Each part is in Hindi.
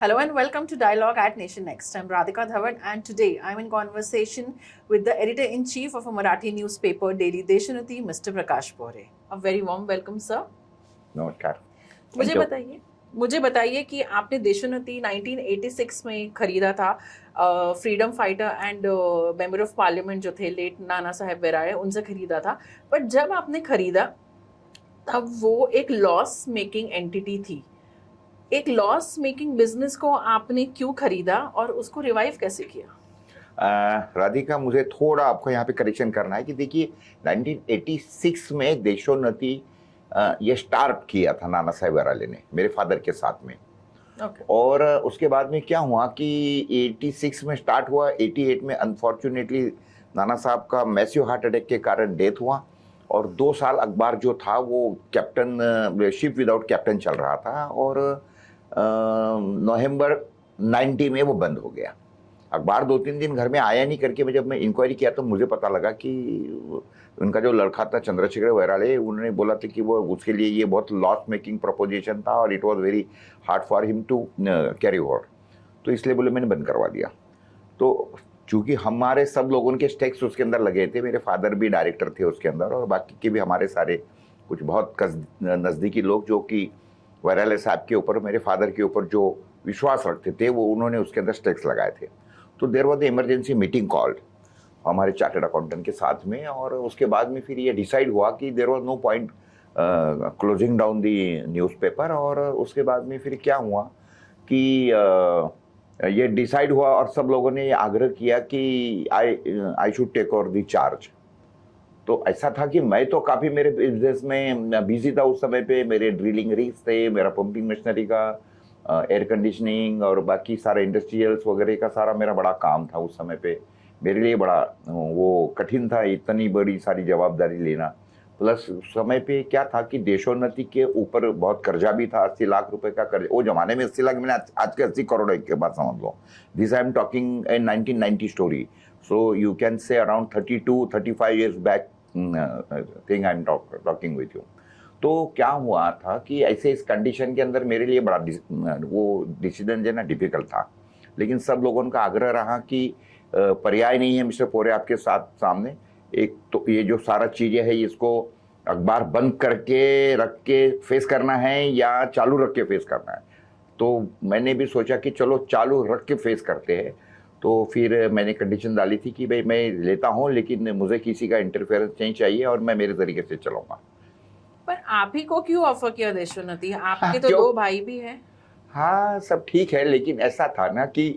Hello and welcome to Dialogue at Nation Next. I'm Radhika Dhawan and today I'm in conversation with the editor-in-chief of a Marathi newspaper, Daily Deshanati, Mr. Prakash Pore. A very warm welcome, sir. नमस्कार। मुझे बताइए कि आपने देशोन्नति 1986 में खरीदा था। Freedom fighter and member of parliament जो थे लेट नाना साहेब वेराय, उनसे खरीदा था। बट जब आपने खरीदा तब वो एक लॉस मेकिंग एंटिटी थी। एक लॉस मेकिंग बिजनेस को आपने क्यों खरीदा और उसको रिवाइव कैसे किया? राधिका, मुझे थोड़ा आपको यहाँ पे करेक्शन करना है कि देखिए 1986 में देशोन्नति ये स्टार्ट किया था नाना साहेब वेराले ने मेरे फादर के साथ में। और उसके बाद में क्या हुआ कि 86 में स्टार्ट हुआ, 88 में अनफॉर्चुनेटली नाना साहब का मैसिव हार्ट अटैक के कारण डेथ हुआ और 2 साल अखबार जो था वो कैप्टन शिप विदाउट कैप्टन चल रहा था और नवंबर 90 में वो बंद हो गया। अखबार 2-3 दिन घर में आया नहीं करके जब मैं इंक्वायरी किया तो मुझे पता लगा कि उनका जो लड़का था चंद्रशेखर वैराले, उन्होंने बोला था कि वो उसके लिए ये बहुत लॉस मेकिंग प्रपोजिशन था और it was very hard for him to carry over, तो इसलिए बोले मैंने बंद करवा दिया। तो चूँकि हमारे सब लोगों के स्टेक्स उसके अंदर लगे थे, मेरे फादर भी डायरेक्टर थे उसके अंदर और बाकी के भी हमारे सारे कुछ बहुत नज़दीकी लोग जो कि वैराले साहब के ऊपर, मेरे फादर के ऊपर जो विश्वास रखते थे वो उन्होंने उसके अंदर स्टेक्स लगाए थे। तो there was the emergency meeting called हमारे चार्टर्ड अकाउंटेंट के साथ में और उसके बाद में फिर ये डिसाइड हुआ कि there was no point closing down the newspaper. और उसके बाद में फिर क्या हुआ कि ये डिसाइड हुआ और सब लोगों ने ये आग्रह किया कि I should take over the charge. तो ऐसा था कि मैं तो काफ़ी मेरे बिजनेस में बिजी था उस समय पे, मेरे ड्रिलिंग रिग्स थे, मेरा पंपिंग मशीनरी का, एयर कंडीशनिंग और बाकी सारा इंडस्ट्रियल्स वगैरह का सारा मेरा बड़ा काम था उस समय पे। मेरे लिए बड़ा वो कठिन था इतनी बड़ी सारी जवाबदारी लेना। प्लस उस समय पे क्या था कि देशोन्नति के ऊपर बहुत कर्जा भी था, 80 लाख रुपए का कर्जा। वो जमाने में 80 लाख मैंने आज के 80 करोड़ के बाद समझ लो। This I am talking in 1990 story, so you can say around 32-35 years back thing I am talking with you. तो क्या हुआ था कि ऐसे इस कंडीशन के अंदर मेरे लिए बड़ा वो डिसीजन जो ना डिफिकल्ट था, लेकिन सब लोगों का आग्रह रहा कि पर्याय नहीं है मिस्टर पोरे आपके साथ सामने, एक तो ये जो सारा चीज़ें है इसको अखबार बंद करके रख के फेस करना है या चालू रख के फेस करना है। तो मैंने भी सोचा कि चलो चालू रख के फेस करते हैं। तो फिर मैंने कंडीशन डाली थी कि भाई मैं लेता हूँ लेकिन मुझे किसी का इंटरफेरेंस नहीं चाहिए और मैं मेरे तरीके से चलाऊंगा। पर आप ही को क्यों ऑफर किया देशोन्नति? आपके तो 2 भाई भी हैं। हाँ, सब ठीक है, लेकिन ऐसा था ना कि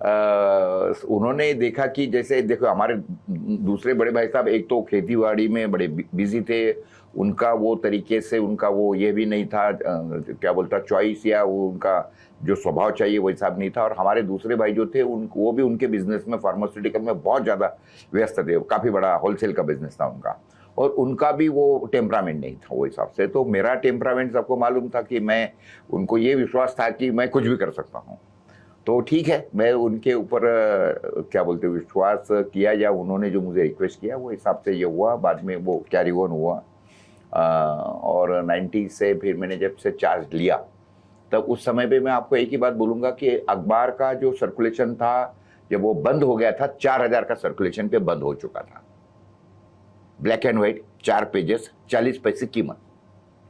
उन्होंने देखा कि जैसे देखो हमारे दूसरे बड़े भाई साहब एक तो खेतीबाड़ी में बड़े बिजी थे, उनका वो तरीके से उनका वो ये भी नहीं था क्या बोलता चॉइस या वो उनका जो स्वभाव चाहिए वो हिसाब नहीं था। और हमारे दूसरे भाई जो थे वो भी उनके बिजनेस में फार्मास्यूटिकल में बहुत ज़्यादा व्यस्त थे, काफ़ी बड़ा होलसेल का बिजनेस था उनका और उनका भी वो टेम्परामेंट नहीं था वो हिसाब से। तो मेरा टेम्परामेंट सबको मालूम था कि मैं, उनको ये विश्वास था कि मैं कुछ भी कर सकता हूँ। तो ठीक है, मैं उनके ऊपर क्या बोलते विश्वास किया या उन्होंने जो मुझे रिक्वेस्ट किया वो हिसाब से ये हुआ। बाद में वो कैरी ऑन हुआ और 90 से फिर मैंने जब से चार्ज लिया तब उस समय पे मैं आपको एक ही बात बोलूँगा कि अखबार का जो सर्कुलेशन था जब वो बंद हो गया था 4000 का सर्कुलेशन पे बंद हो चुका था। ब्लैक एंड व्हाइट 4 पेजेस 40 पैसे कीमत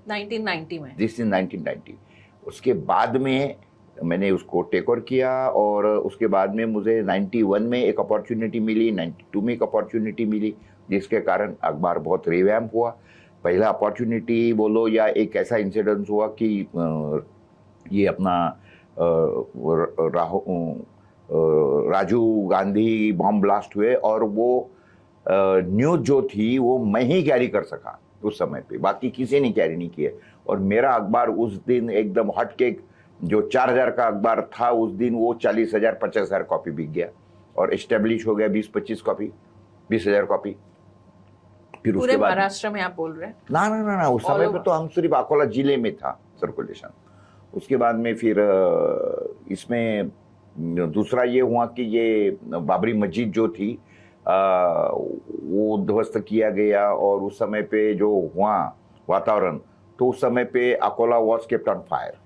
1990 में। This is 1990। उसके बाद में मैंने उसको टेक ओवर किया और उसके बाद में मुझे 91 में एक अपॉर्चुनिटी मिली, 92 में एक अपॉर्चुनिटी मिली, जिसके कारण अखबार बहुत रिवैम्प हुआ। पहला अपॉर्चुनिटी बोलो या एक ऐसा इंसिडेंस हुआ कि ये अपना राजीव गांधी बॉम्ब ब्लास्ट हुए और वो न्यूज़ जो थी वो मैं ही कैरी कर सका उस समय पे, बाकी किसी ने कैरी नहीं किया। और मेरा अखबार उस दिन एकदम हट के जो 4000 का अखबार था उस दिन वो 40,000 50,000 कॉपी बिक गया और एस्टेब्लिश हो गया 20-25 कॉपी 20,000 कॉपी। फिर पूरे महाराष्ट्र में आप बोल रहे हैं? ना उस समय पे तो हम सिर्फ अकोला जिले में था सर्कुलेशन। उसके बाद में फिर इसमें दूसरा ये हुआ कि ये बाबरी मस्जिद जो थी वो ध्वस्त किया गया और उस समय पे जो हुआ वातावरण, तो उस समय पे Akola was kept on fire.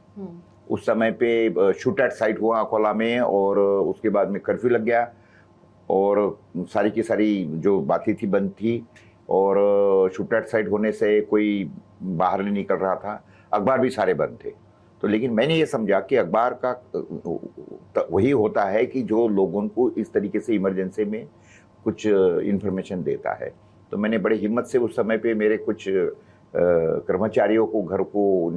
उस समय पे शूट एट साइट हुआ अकोला में, और उसके बाद में कर्फ्यू लग गया और सारी की सारी जो बातें थी बंद थी, और शूट एट साइट होने से कोई बाहर नहीं निकल रहा था, अखबार भी सारे बंद थे। तो लेकिन मैंने ये समझा कि अखबार का वही होता है कि जो लोगों को इस तरीके से इमरजेंसी में कुछ इंफॉर्मेशन देता है। तो मैंने बड़े हिम्मत से उस समय पे मेरे कुछ कर्मचारियों को घर को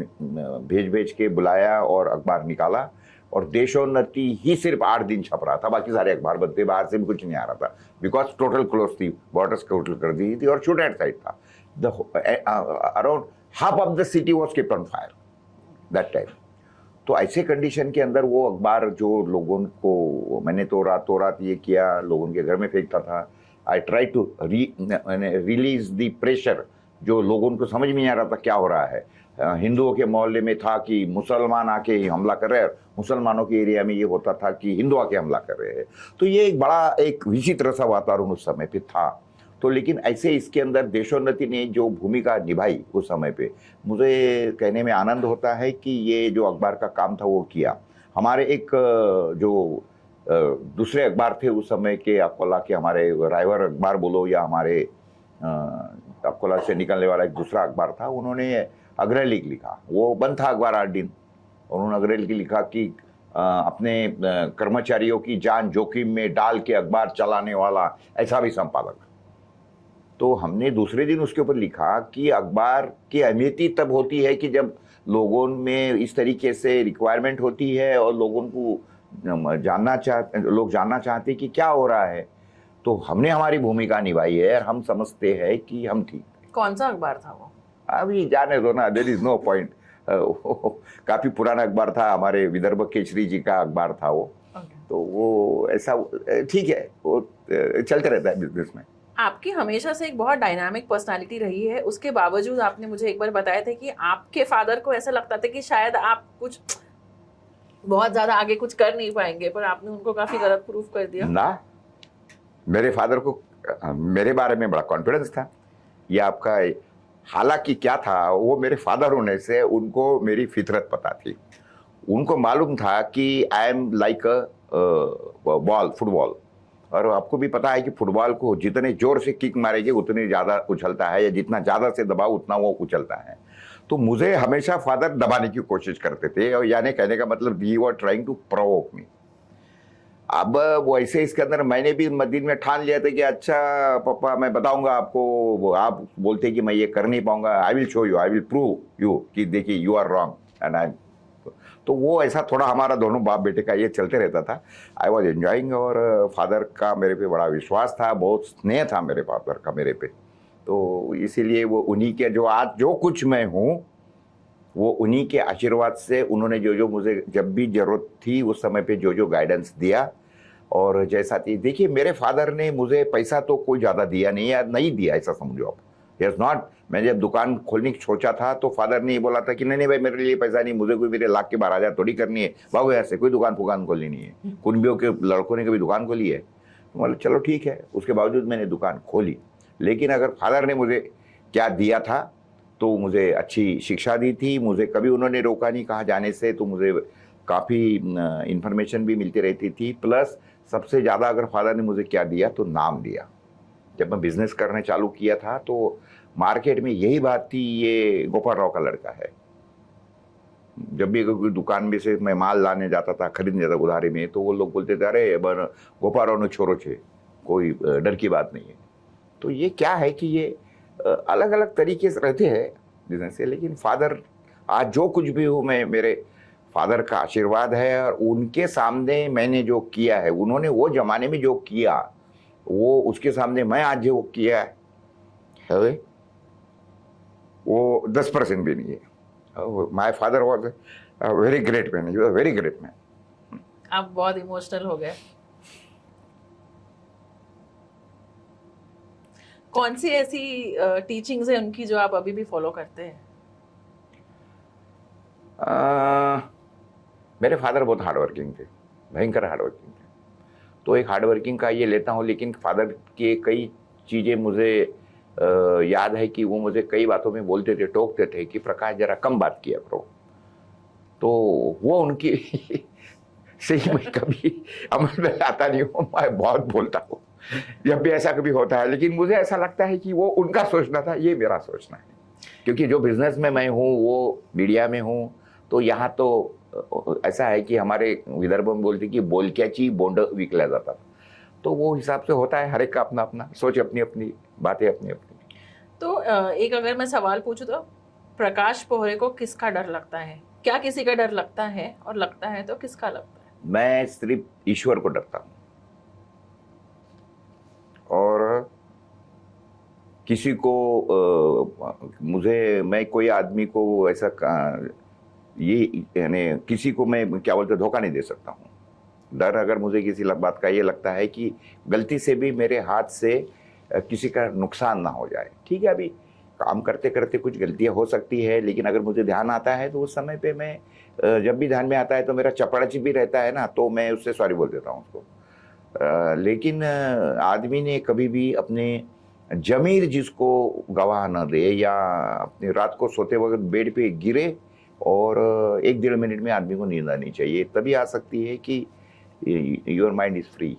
भेज के बुलाया और अखबार निकाला, और देशोन्नति ही सिर्फ 8 दिन छप रहा था, बाकी सारे अखबार बंद थे, बाहर से भी कुछ नहीं आ रहा था, बिकॉज टोटल क्लोज थी, बॉर्डर्स टोटल कर दी थी और शूट एट साइट था। Around half of the city was kept on fire that time. तो ऐसे कंडीशन के अंदर वो अखबार जो लोगों को, मैंने तो रात ये किया, लोगों के घर में फेंकता था। I try to release the pressure, जो लोगों को समझ में नहीं आ रहा था क्या हो रहा है। हिंदुओं के मोहल्ले में था कि मुसलमान आके ही हमला कर रहे हैं, मुसलमानों के एरिया में ये होता था कि हिंदू आके हमला कर रहे हैं। तो ये एक बड़ा एक विचित्र सा वातावरण उस समय पे था। तो लेकिन ऐसे इसके अंदर देशोन्नति ने जो भूमिका निभाई उस समय पे, मुझे कहने में आनंद होता है कि ये जो अखबार का काम था वो किया। हमारे एक जो दूसरे अखबार थे उस समय के, अकोला के, हमारे रायवर अखबार बोलो या हमारे अकोला से निकलने वाला एक दूसरा अखबार था, उन्होंने अग्रलिख लिखा, वो बंद था अखबार 8 दिन। उन्होंने अग्रलिख लिखा कि अपने कर्मचारियों की जान जोखिम में डाल के अखबार चलाने वाला ऐसा भी संपादक। तो हमने दूसरे दिन उसके ऊपर लिखा कि अखबार की अहमियत ही तब होती है कि जब लोगों में इस तरीके से रिक्वायरमेंट होती है और लोगों को लोग जानना चाहते कि क्या हो रहा है। तो हमने हमारी भूमिका निभाई है और हम समझते हैं कि हम ठीक। कौन सा अखबार था वो? अभी जाने दो ना, देयर इज नो पॉइंट। काफी पुराना अखबार था, हमारे विदर्भ केसरी जी का अखबार था वो। तो वो ऐसा ठीक है, वो चलते रहता है बिजनेस में। आपकी हमेशा से एक बहुत डायनामिक पर्सनालिटी रही है, उसके बावजूद आपने मुझे एक बार बताया था कि आपके फादर को ऐसा लगता था कि शायद आप कुछ बहुत ज्यादा आगे कुछ कर नहीं पाएंगे, पर आपने उनको काफी गलत प्रूफ कर दिया ना। मेरे फादर को मेरे बारे में बड़ा कॉन्फिडेंस था। ये आपका, हालांकि क्या था, वो मेरे फादर होने से उनको मेरी फितरत पता थी। उनको मालूम था कि I am like a ball, football. और आपको भी पता है कि फुटबॉल को जितने जोर से किक मारेंगे उतने ज़्यादा उछलता है, या जितना ज़्यादा से दबाव उतना वो उछलता है। तो मुझे हमेशा फादर दबाने की कोशिश करते थे, और यानी कहने का मतलब ही वर ट्राइंग टू प्रोवोक मी। अब वैसे इसके अंदर मैंने भी दिन में ठान लिया था कि अच्छा पापा मैं बताऊंगा आपको, आप बोलते कि मैं ये कर नहीं पाऊंगा, I will show you, I will prove you कि देखिए you are wrong and I. तो वो ऐसा थोड़ा हमारा दोनों बाप बेटे का ये चलते रहता था। आई वॉज एंजॉइंग, और फादर का मेरे पे बड़ा विश्वास था, बहुत स्नेह था मेरे फादर का मेरे पे। तो इसीलिए वो उन्हीं के जो आज जो कुछ मैं हूँ वो उन्हीं के आशीर्वाद से, उन्होंने जो जो मुझे जब भी जरूरत थी उस समय पे जो जो गाइडेंस दिया। और जैसा थी, देखिए मेरे फादर ने मुझे पैसा तो कोई ज़्यादा दिया नहीं, या नहीं दिया ऐसा समझो आप। यस नॉट, मैं जब दुकान खोलने की सोचा था तो फादर ने ये बोला था कि नहीं नहीं भाई मेरे लिए पैसा नहीं, मुझे कोई मेरे लाख के 12,000 थोड़ी करनी है, भागो यहाँ से, कोई दुकान खोलनी नहीं है। कुंबियों के लड़कों ने कभी दुकान खोली है? तो मतलब चलो ठीक है, उसके बावजूद मैंने दुकान खोली। लेकिन अगर फादर ने मुझे क्या दिया था, तो मुझे अच्छी शिक्षा दी थी, मुझे कभी उन्होंने रोका नहीं कहा जाने से, तो मुझे काफ़ी इंफॉर्मेशन भी मिलती रहती थी। प्लस सबसे ज़्यादा अगर फादर ने मुझे क्या दिया तो नाम दिया। जब मैं बिजनेस करने चालू किया था तो मार्केट में यही बात थी, ये गोपाल राव का लड़का है। जब भी कोई दुकान में से मैं माल लाने जाता था, खरीदने जाता उधारी में, तो वो लोग बोलते थे अरे गोपाल राव ने छोरो छे, कोई डर की बात नहीं है। तो ये क्या है कि ये अलग अलग तरीके से रहते हैं बिजनेस से। लेकिन फादर, आज जो कुछ भी हो, मैं मेरे फादर का आशीर्वाद है, और उनके सामने मैंने जो किया है, उन्होंने वो जमाने में जो किया, वो उसके सामने मैं आज जो किया है वो 10% भी नहीं है। My father was very great man, you are very great man. आप बहुत इमोशनल हो गए। कौन सी ऐसी टीचिंग्स है उनकी जो आप अभी भी फॉलो करते हैं? मेरे फादर बहुत हार्डवर्किंग थे, भयंकर हार्डवर्किंग थे। तो एक हार्डवर्किंग का ये लेता हूँ, लेकिन फादर की कई चीज़ें मुझे याद है कि वो मुझे कई बातों में बोलते थे, टोकते थे कि प्रकाश जरा कम बात किया करो। तो वो उनकी सही में कभी अमल में आता नहीं हूँ, मैं बहुत बोलता हूँ जब भी ऐसा कभी होता है, लेकिन मुझे ऐसा लगता है कि वो उनका सोचना था, ये मेरा सोचना है। क्योंकि जो बिजनेस में मैं हूँ वो मीडिया में हूँ, तो यहाँ तो ऐसा है कि हमारे विदर्भ में बोलते कि बोलक्याची बोंड विकला जाता था, तो वो हिसाब से होता है, हर एक का अपना अपना सोच, अपनी अपनी बातें अपनी अपनी। तो एक अगर मैं सवाल पूछूं तो प्रकाश पोहरे को किसका डर लगता है? क्या किसी का डर लगता है, और लगता है तो किसका लगता है? मैं सिर्फ ईश्वर को डरता हूँ, और किसी को मैं कोई आदमी को ऐसा ये यानी किसी को मैं क्या बोलते धोखा नहीं दे सकता हूँ। डर अगर मुझे किसी बात का ये लगता है कि गलती से भी मेरे हाथ से किसी का नुकसान ना हो जाए। ठीक है, अभी काम करते करते कुछ गलतियां हो सकती है, लेकिन अगर मुझे ध्यान आता है तो उस समय पे मैं जब भी ध्यान में आता है तो मेरा चपड़च भी रहता है ना, तो मैं उससे सॉरी बोल देता हूँ उसको। लेकिन आदमी ने कभी भी अपने जमीर जिसको गवाह न दे, या अपनी रात को सोते वक्त बेड पे गिरे और 1-1.5 मिनट में आदमी को नींद आनी चाहिए, तभी आ सकती है कि योर माइंड इज फ्री।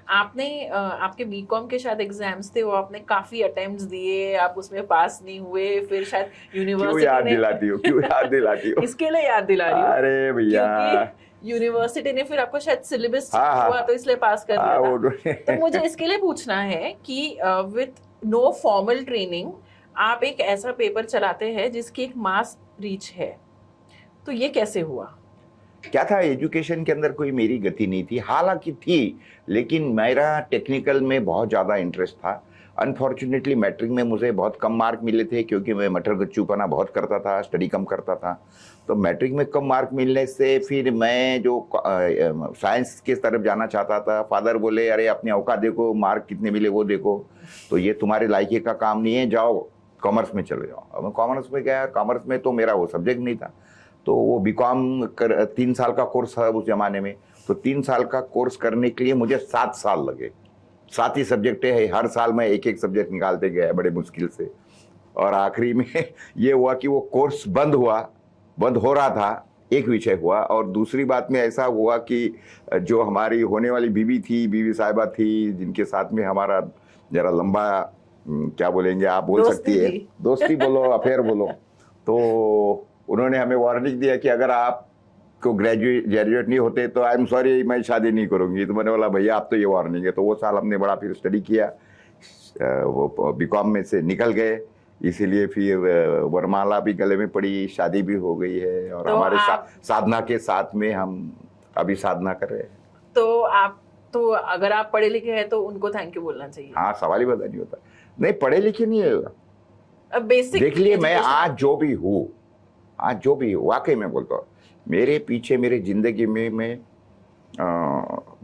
आपने आपके बीकॉम के शायद एग्जाम्स थे, वो आपने काफी अटेम्प्ट्स दिए, आप उसमें पास नहीं हुए, फिर शायद क्यों यूनिवर्सिटी याद ने दिलाती हो, क्यों याद दिलाती हो? इसके लिए याद दिला रही हूँ अरे भैया, क्योंकि यूनिवर्सिटी ने फिर आपको शायद सिलेबस हाँ हाँ हुआ तो इसलिए पास कर दिया हाँ, था। तो मुझे इसके लिए पूछना है कि विथ नो फॉर्मल ट्रेनिंग आप एक ऐसा पेपर चलाते हैं जिसकी एक मास रीच है, तो ये कैसे हुआ? क्या था, एजुकेशन के अंदर कोई मेरी गति नहीं थी, हालांकि थी, लेकिन मेरा टेक्निकल में बहुत ज़्यादा इंटरेस्ट था। अनफॉर्चुनेटली मैट्रिक में मुझे बहुत कम मार्क मिले थे, क्योंकि मैं मटर गच्चूपना बहुत करता था, स्टडी कम करता था। तो मैट्रिक में कम मार्क मिलने से फिर मैं जो साइंस की तरफ जाना चाहता था, फादर बोले अरे अपनी औकात देखो, मार्क कितने मिले वो देखो, तो ये तुम्हारे लायके का काम नहीं है, जाओ कॉमर्स में चले जाओ। अब मैं कॉमर्स में गया, कॉमर्स में तो मेरा वो सब्जेक्ट नहीं था, तो वो बीकॉम 3 साल का कोर्स था उस जमाने में, तो 3 साल का कोर्स करने के लिए मुझे 7 साल लगे। 7 ही सब्जेक्ट है, हर साल मैं एक एक सब्जेक्ट निकालते गया बड़े मुश्किल से, और आखिरी में ये हुआ कि वो कोर्स बंद हो रहा था, एक विषय हुआ। और दूसरी बात में ऐसा हुआ कि जो हमारी होने वाली बीवी साहिबा थी, जिनके साथ में हमारा जरा लंबा क्या बोलेंगे आप, बोल सकती है दोस्ती बोलो अफेयर बोलो, तो उन्होंने हमें वार्निंग दिया कि अगर आप को ग्रेजुएट नहीं होते तो आई एम सॉरी, मैं शादी नहीं करूंगी। तो मैंने बोला भैया आप तो ये वार्निंग है। तो वो साल हमने बड़ा फिर स्टडी किया, वो बीकॉम में से निकल गए, इसीलिए फिर वरमाला भी गले में पड़ी, शादी भी हो गई है, और तो हमारे साधना के साथ में हम अभी साधना कर रहे हैं। तो अगर आप पढ़े लिखे हैं तो उनको थैंक यू बोलना चाहिए। हाँ, सवाल ही पता नहीं होता। नहीं, पढ़े लिखे नहीं है, अब बेसिक देख लिए मैं आज जो भी हूँ वाकई में बोलता हूँ, मेरे पीछे मेरे जिंदगी में मैं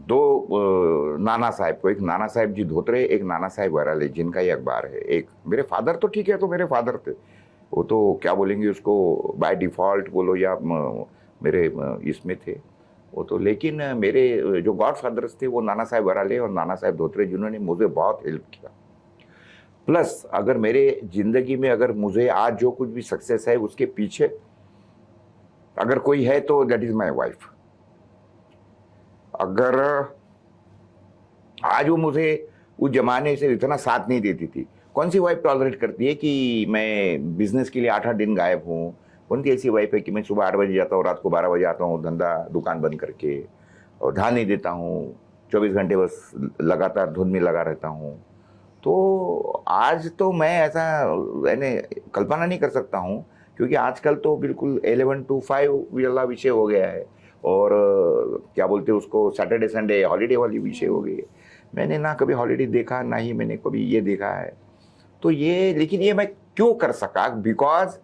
2 नाना साहब को, एक नाना साहब जी धोत्रे, एक नाना साहब वराले, जिनका ये अखबार है। एक मेरे फादर तो ठीक है, तो मेरे फादर थे, वो तो क्या बोलेंगे उसको, बाय डिफॉल्ट बोलो या मेरे इसमें थे वो तो, लेकिन मेरे जो गॉड फादर्स थे वो नाना साहब वराले और नाना साहब धोत्रे, जिन्होंने मुझे बहुत हेल्प किया। प्लस अगर मेरे जिंदगी में अगर मुझे आज जो कुछ भी सक्सेस है, उसके पीछे अगर कोई है तो दैट इज माय वाइफ। अगर आज वो मुझे उस जमाने से इतना साथ नहीं देती थी, कौन सी वाइफ टॉलरेट करती है कि मैं बिजनेस के लिए 8-8 दिन गायब हूँ? कौन सी ऐसी वाइफ है कि मैं सुबह 8 बजे जाता हूँ, रात को 12 बजे आता हूँ, धंधा दुकान बंद करके, और ध्यान नहीं देता हूँ, 24 घंटे बस लगातार धुन में लगा रहता हूँ। तो आज तो मैं ऐसा यानी कल्पना नहीं कर सकता हूँ, क्योंकि आजकल तो बिल्कुल 11 to 5 वाला विषय हो गया है, और क्या बोलते हैं उसको, सैटरडे संडे हॉलीडे वाली विषय हो गई है। मैंने ना कभी हॉलीडे देखा, ना ही मैंने कभी ये देखा है। तो ये, लेकिन ये मैं क्यों कर सका, because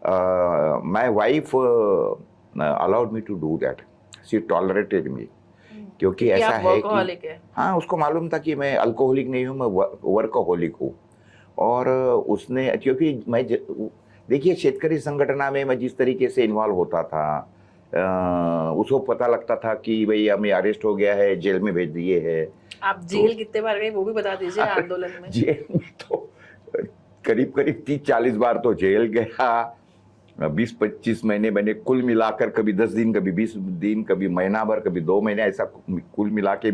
my wife allowed me to do that, she tolerated me, क्योंकि ऐसा है कि हाँ, उसको मालूम था कि मैं अल्कोहलिक नहीं हूँ, मैं वर्कहोलिक हूँ। और उसने, क्योंकि मैं देखिए शेतकरी संगठना में मैं जिस तरीके से इन्वॉल्व होता था, उसको पता लगता था कि भाई हमें अरेस्ट हो गया है, जेल में भेज दिए है। आप जेल कितने बार गए वो भी बता दीजिए आंदोलन में? जेल में तो करीब 30-40 बार तो जेल गया, 20-25 महीने मैंने कुल मिलाकर, कभी 10 दिन, कभी 20 दिन, कभी महीना भर, कभी 2 महीने, ऐसा कुल मिला के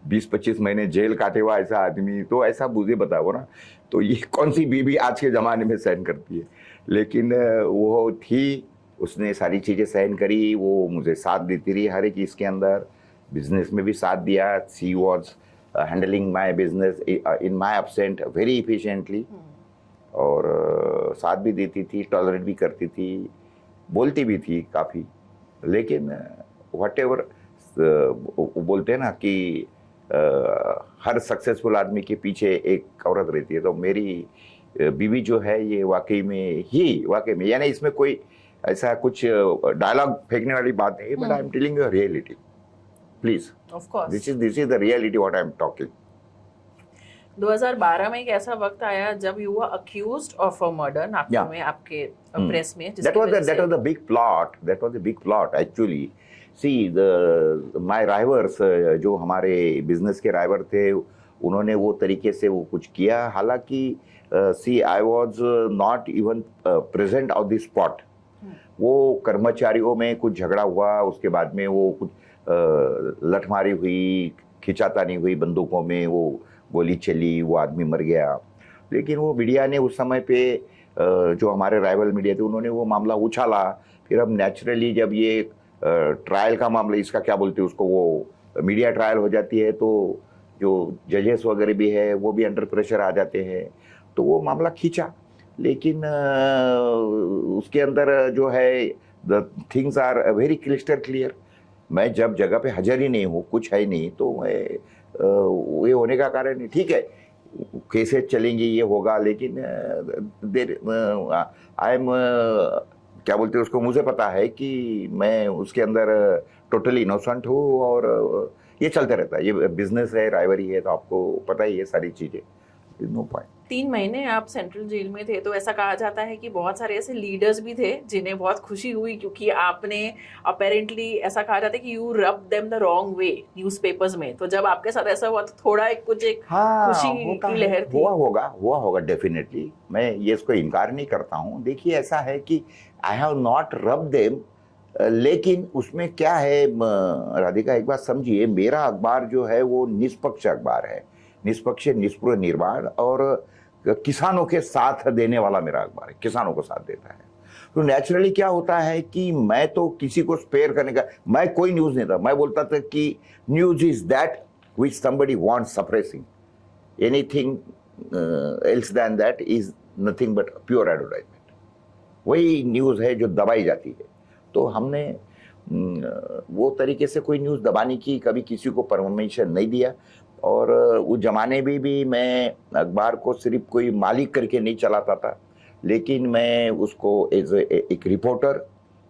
20-25 महीने जेल काटे हुआ ऐसा आदमी, तो ऐसा मुझे बताओ ना, तो ये कौन सी बीवी आज के ज़माने में सहन करती है। लेकिन वो थी, उसने सारी चीज़ें सहन करी, वो मुझे साथ देती रही हर एक चीज़ के अंदर, बिजनेस में भी साथ दिया। She was handling my business in my absent very efficiently, और साथ भी देती थी, टॉलरेट भी करती थी, बोलती भी थी काफ़ी। लेकिन वट एवर बोलते हैं ना कि हर सक्सेसफुल आदमी के पीछे एक औरत रहती है, तो मेरी बीवी जो है ये वाकई में, यानी इसमें कोई ऐसा कुछ डायलॉग फेंकने वाली बात नहीं है, but I am telling you reality, please, of course. This is the reality what I am talking. 2012 में एक ऐसा वक्त आया जब you were accused of a murder Nagpur Yeah. में, आपके प्रेस में, That was the big plot. That was the big plot actually. See, my rivals, जो हमारे बिजनेस के राइवर थे, उन्होंने वो तरीके से वो कुछ किया। हालांकि see I was not even present on the spot. वो कर्मचारियों में कुछ झगड़ा हुआ, उसके बाद में वो कुछ लठमारी हुई, खिंचातानी हुई, बंदूकों में वो गोली चली, वो आदमी मर गया। लेकिन वो मीडिया ने उस समय पे जो हमारे राइवल मीडिया थे, उन्होंने वो मामला उछाला। फिर अब नेचुरली जब ये ट्रायल का मामला, इसका क्या बोलते हैं उसको, वो मीडिया ट्रायल हो जाती है, तो जो जजेस वगैरह भी है वो भी अंडर प्रेशर आ जाते हैं, तो वो मामला खींचा। लेकिन उसके अंदर जो है the things are very crystal clear. मैं जब जगह पे हाजिर ही नहीं हूँ, कुछ है नहीं, तो मैं ये होने का कारण नहीं। ठीक है, केसेस चलेंगे, ये होगा, लेकिन आई एम क्या बोलते हैं उसको, मुझे पता है कि मैं उसके अंदर टोटली इनोसेंट हूँ, और ये चलता रहता है। ये बिजनेस है, राइवरी है, तो आपको पता ही है सारी चीज़ें। No point. 3 महीने आप सेंट्रल जेल में थे, तो ऐसा कहा जाता है कि बहुत सारे ऐसे लीडर्स भी थे जिन्हें बहुत खुशी हुई, क्योंकि आपने अपेरेंटली, ऐसा कहा जाता है कि you rub them the wrong way newspapers में। तो जब आपके साथ ऐसा हुआ तो थोड़ा एक खुशी की लहर थी। हुआ होगा डेफिनेटली, मैं ये इसको इनकार नहीं करता हूँ। देखिए, ऐसा है कि आई हैव नॉट रब देम, लेकिन उसमें क्या है राधिका, एक बात समझिए, मेरा अखबार जो है वो निष्पक्ष अखबार है, निष्पक्ष, निष्पृह, निर्वाण, और किसानों के साथ देने वाला मेरा अखबार है, किसानों को साथ देता है। तो नेचुरली क्या होता है कि मैं तो किसी को स्पेयर करने का, मैं कोई न्यूज़ नहीं था। मैं बोलता था कि news is that which somebody wants suppressing, anything else than that is nothing but pure advertisement. वही न्यूज़ है जो दबाई जाती है। तो हमने वो तरीके से कोई न्यूज़ दबाने की कभी किसी को परमिशन नहीं दिया। और उस जमाने में भी मैं अखबार को सिर्फ कोई मालिक करके नहीं चलाता था, लेकिन मैं उसको एज एक रिपोर्टर,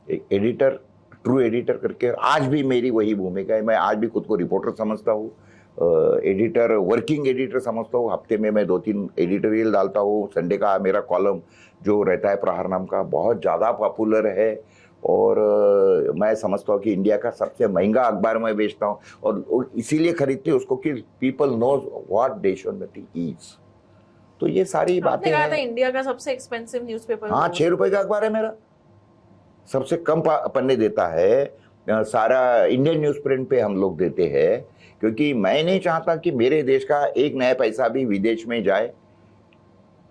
एक एडिटर, ट्रू एडिटर करके, आज भी मेरी वही भूमिका है। मैं आज भी खुद को रिपोर्टर समझता हूँ, एडिटर, वर्किंग एडिटर समझता हूँ। हफ्ते में मैं 2-3 एडिटोरियल डालता हूँ। संडे का मेरा कॉलम जो रहता है प्रहार नाम का, बहुत ज़्यादा पॉपुलर है, और मैं समझता हूँ कि इंडिया का सबसे महंगा अखबार मैं बेचता हूँ, और इसीलिए खरीदते उसको कि people knows what Deshonnati is. तो ये सारी बातें हैं। इंडिया का सबसे एक्सपेंसिव न्यूज़पेपर, हाँ, 6 रुपए का अखबार है मेरा, सबसे कम पन्ने देता है। सारा इंडियन न्यूज़ प्रिंट पे हम लोग देते हैं, क्योंकि मैं नहीं चाहता कि मेरे देश का एक नया पैसा भी विदेश में जाए।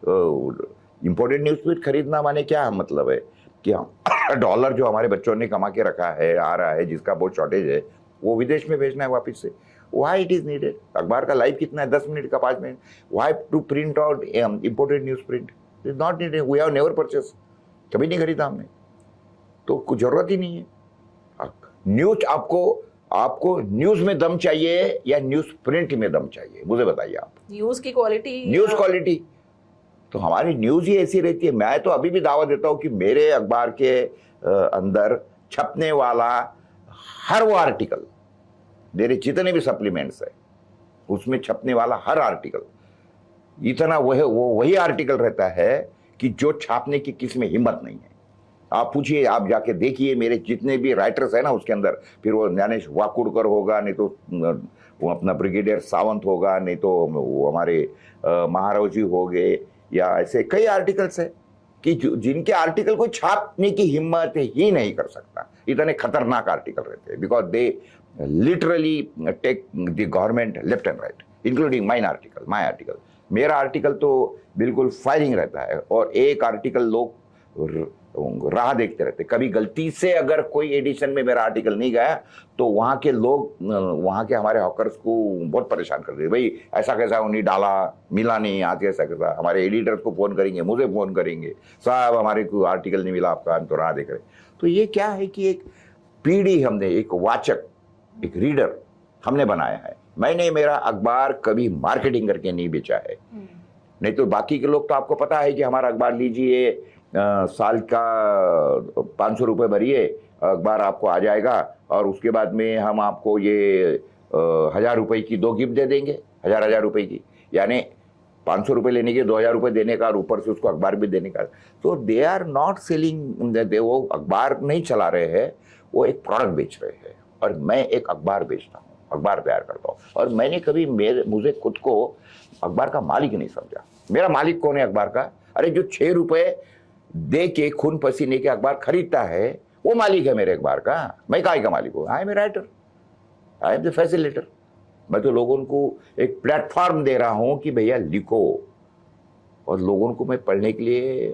इंपोर्टेड न्यूज़ प्रिंट खरीदना माने क्या मतलब है कि डॉलर जो हमारे बच्चों ने कमा के रखा है, आ रहा है, जिसका बहुत शॉर्टेज है, वो विदेश में भेजना है वापस से। Why it is needed? अखबार का लाइफ कितना है, 10 मिनट का, 5 minute. Why to print out imported newsprint? Is not needed. We have never purchase, कभी नहीं खरीदा हमने, तो कुछ जरूरत ही नहीं है। न्यूज आपको न्यूज में दम चाहिए या न्यूज प्रिंट में दम चाहिए, मुझे बताइए आप। न्यूज की क्वालिटी, न्यूज क्वालिटी तो हमारी न्यूज ही ऐसी रहती है। मैं तो अभी भी दावा देता हूं कि मेरे अखबार के अंदर छपने वाला हर वो आर्टिकल, मेरे जितने भी सप्लीमेंट्स है, उसमें छपने वाला हर आर्टिकल इतना वही आर्टिकल रहता है कि जो छापने की किसी में हिम्मत नहीं है। आप पूछिए, आप जाके देखिए, मेरे जितने भी राइटर्स है ना उसके अंदर, फिर वो ज्ञानेश वाकुड़कर होगा, नहीं तो वो अपना ब्रिगेडियर सावंत होगा, नहीं तो वो हमारे महाराव जी हो गए, या ऐसे कई आर्टिकल्स है कि जिनके आर्टिकल को छापने की हिम्मत ही नहीं कर सकता, इतने खतरनाक आर्टिकल रहते हैं, because they literally take the government left and right, including my article. मेरा आर्टिकल तो बिल्कुल फायरिंग रहता है, और एक आर्टिकल लोग राह देखते रहते। कभी गलती से अगर कोई एडिशन में मेरा आर्टिकल नहीं गया तो वहाँ के लोग, वहाँ के हमारे हॉकर्स को बहुत परेशान कर देते, भाई ऐसा कैसा उन्हें डाला, मिला नहीं, आज ऐसा कैसा। हमारे एडिटर्स को फ़ोन करेंगे, मुझे फ़ोन करेंगे, साहब हमारे को आर्टिकल नहीं मिला आपका, हम तो राह देख रहे। तो ये क्या है कि एक पीढ़ी हमने, एक वाचक, एक रीडर हमने बनाया है। मैंने मेरा अखबार कभी मार्केटिंग करके नहीं बेचा है। नहीं तो बाकी के लोग तो आपको पता है कि हमारा अखबार लीजिए, साल का 500 रुपये भरिए, अखबार आपको आ जाएगा, और उसके बाद में हम आपको ये 1000 रुपये की 2 गिफ्ट दे देंगे, 1000 रुपये की, यानी 500 रुपये लेने के 2000 रुपये देने का, और ऊपर से उसको अखबार भी देने का। तो दे आर नॉट सेलिंग, वो अखबार नहीं चला रहे हैं, वो एक प्रोडक्ट बेच रहे हैं। और मैं एक अखबार बेचता हूँ, अखबार तैयार करता हूँ, और मैंने कभी मुझे खुद को अखबार का मालिक नहीं समझा। मेरा मालिक कौन है अखबार का? अरे जो 6 रुपये दे के खून पसीने के अखबार खरीदता है, वो मालिक है मेरे अखबार का। मैं काय का मालिक हूँ? I am a writer, I am the facilitator. मैं तो लोगों को एक प्लेटफॉर्म दे रहा हूँ कि भैया लिखो, और लोगों को मैं पढ़ने के लिए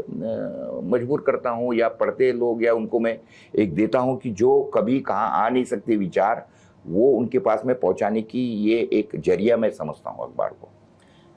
मजबूर करता हूँ, या पढ़ते लोग, या उनको मैं एक देता हूँ कि जो कभी कहाँ आ नहीं सकते विचार, वो उनके पास में पहुँचाने की ये एक जरिया मैं समझता हूँ अखबार को।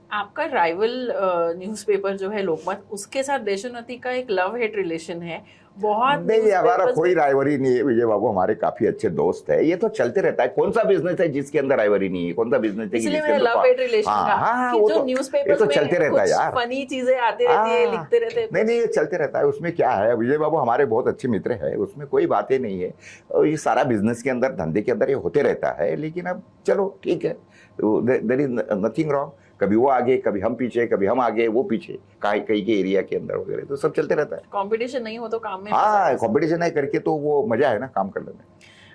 आपका राइवल न्यूज़पेपर जो है लोकमत, उसके साथ देशोन्नति का एक लव हेट रिलेशन है। बहुत नहीं, हमारा कोई राइवरी नहीं है विजय बाबू, हमारे काफी अच्छे दोस्त है। ये तो चलते रहता है। कौन सा बिजनेस है जिसके अंदर राइवरी नहीं है? कौन सा बिजनेस है इसलिए मैंने लव हेट रिलेशन कहा कि जो न्यूज़पेपर्स में चलते रहता है यार, फनी चीजें आती रहती है, लिखते रहते हैं। नहीं, ये चलते रहता है। उसमें क्या है विजय बाबू, हमारे बहुत अच्छे मित्र हैं, उसमें कोई बातें नहीं है। और ये सारा बिजनेस के अंदर, धंधे के अंदर ये होते रहता है। लेकिन अब चलो ठीक है, देयर इज नथिंग रॉन्ग। कभी वो आगे, कभी हम पीछे, कभी हम आगे वो पीछे, कहीं के एरिया के अंदर वगैरह, तो सब चलते रहता है। कंपटीशन नहीं हो तो काम में, हाँ, कंपटीशन है करके तो वो मजा है ना काम करने में।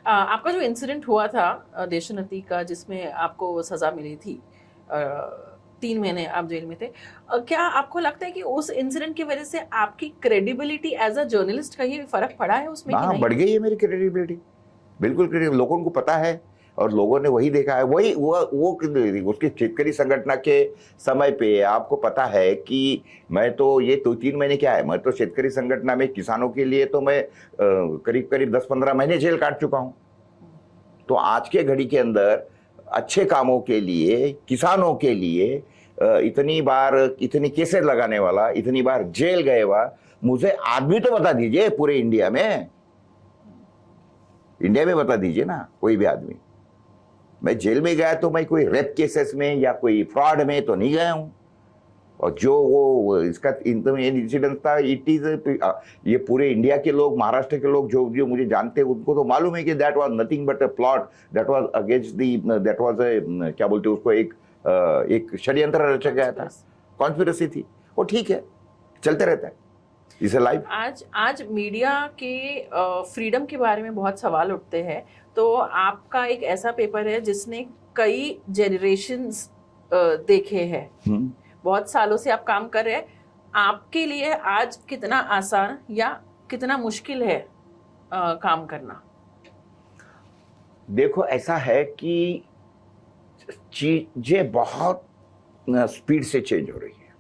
आपका जो इंसिडेंट हुआ था देशोन्नति का, जिसमें आपको सजा मिली थी, 3 महीने आप जेल में थे, क्या आपको लगता है कि उस इंसिडेंट की वजह से आपकी क्रेडिबिलिटी एज अ जर्नलिस्ट का ही फर्क पड़ा है उसमें? हाँ, बढ़ गई है मेरी क्रेडिबिलिटी, बिल्कुल क्रेडिबिलिटी। लोगों को पता है, और लोगों ने वही देखा है। वही वो उसके शेतकरी संगठन के समय पे आपको पता है कि मैं तो ये 2-3 महीने क्या है, मैं तो शेतकरी संगठन में किसानों के लिए तो मैं करीब करीब 10-15 महीने जेल काट चुका हूँ। तो आज के घड़ी के अंदर अच्छे कामों के लिए, किसानों के लिए इतनी बार, इतनी केसेस लगाने वाला, इतनी बार जेल गए हुआ, मुझे आदमी तो बता दीजिए पूरे इंडिया में बता दीजिए ना, कोई भी आदमी। मैं जेल में गया तो मैं कोई रेप केसेस में या कोई फ्रॉड में तो नहीं गया हूं। और जो वो इसका इंसिडेंट था, इट इज, ये पूरे इंडिया के लोग, महाराष्ट्र के लोग जो मुझे जानते हैं, उनको तो मालूम है कि that was nothing but a plot, that was against the, that was क्या बोलते हैं उसको, एक षड्यंत्र रचा गया था, कॉन्स्पिरेसी थी। वो ठीक है, चलते रहता है इसे लाइव। आज मीडिया के फ्रीडम के बारे में बहुत सवाल उठते हैं, तो आपका एक ऐसा पेपर है जिसने कई जनरेशंस देखे हैं, बहुत सालों से आप काम कर रहे हैं। आपके लिए आज कितना आसान या कितना मुश्किल है काम करना? देखो, ऐसा है कि चीजें बहुत स्पीड से चेंज हो रही है।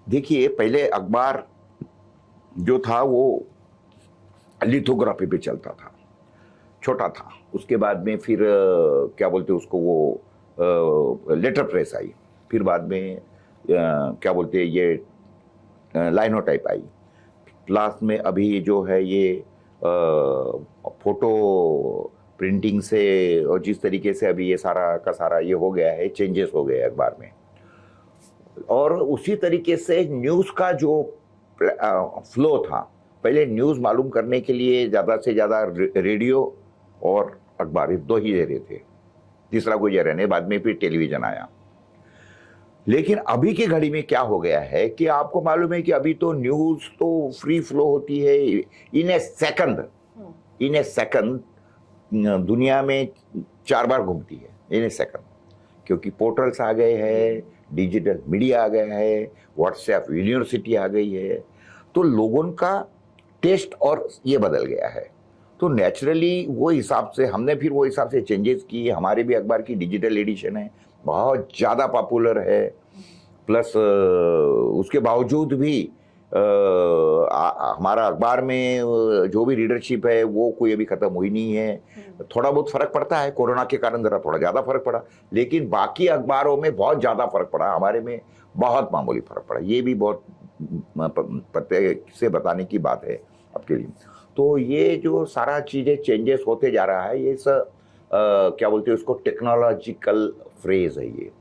देखिए, पहले अखबार जो था वो लिथोग्राफी पे चलता था, छोटा था। उसके बाद में फिर क्या बोलते उसको, वो लेटर प्रेस आई। फिर बाद में क्या बोलते ये लाइनोटाइप आई। लास्ट में अभी जो है ये फोटो प्रिंटिंग से, और जिस तरीके से अभी ये सारा का सारा ये हो गया है, चेंजेस हो गए अखबार में। और उसी तरीके से न्यूज़ का जो फ्लो था, पहले न्यूज़ मालूम करने के लिए ज़्यादा से ज़्यादा रेडियो और अखबार, ये 2 ही जरिए थे, तीसरा कोई जरिया नहीं। बाद में फिर टेलीविज़न आया। लेकिन अभी की घड़ी में क्या हो गया है कि आपको मालूम है कि अभी तो न्यूज़ तो फ्री फ्लो होती है, इन ए सेकंड दुनिया में 4 बार घूमती है, इन ए सेकंड। क्योंकि पोर्टल्स आ गए हैं, डिजिटल मीडिया आ गया है, व्हाट्सएप यूनिवर्सिटी आ गई है। तो लोगों का टेस्ट और ये बदल गया है। तो नेचुरली वो हिसाब से हमने फिर वो हिसाब से चेंजेस किए। हमारे भी अखबार की डिजिटल एडिशन है, बहुत ज़्यादा पॉपुलर है। प्लस उसके बावजूद भी हमारा अखबार में जो भी रीडरशिप है वो कोई अभी ख़त्म हुई नहीं है। थोड़ा बहुत फ़र्क पड़ता है, कोरोना के कारण ज़रा थोड़ा ज़्यादा फ़र्क पड़ा, लेकिन बाकी अखबारों में बहुत ज़्यादा फ़र्क पड़ा, हमारे में बहुत मामूली फ़र्क पड़ा। ये भी बहुत पते से बताने की बात है आपके लिए। तो ये जो सारा चीज़ें चेंजेस होते जा रहा है, ये सब क्या बोलते हैं उसको, टेक्नोलॉजिकल फ्रेज है ये।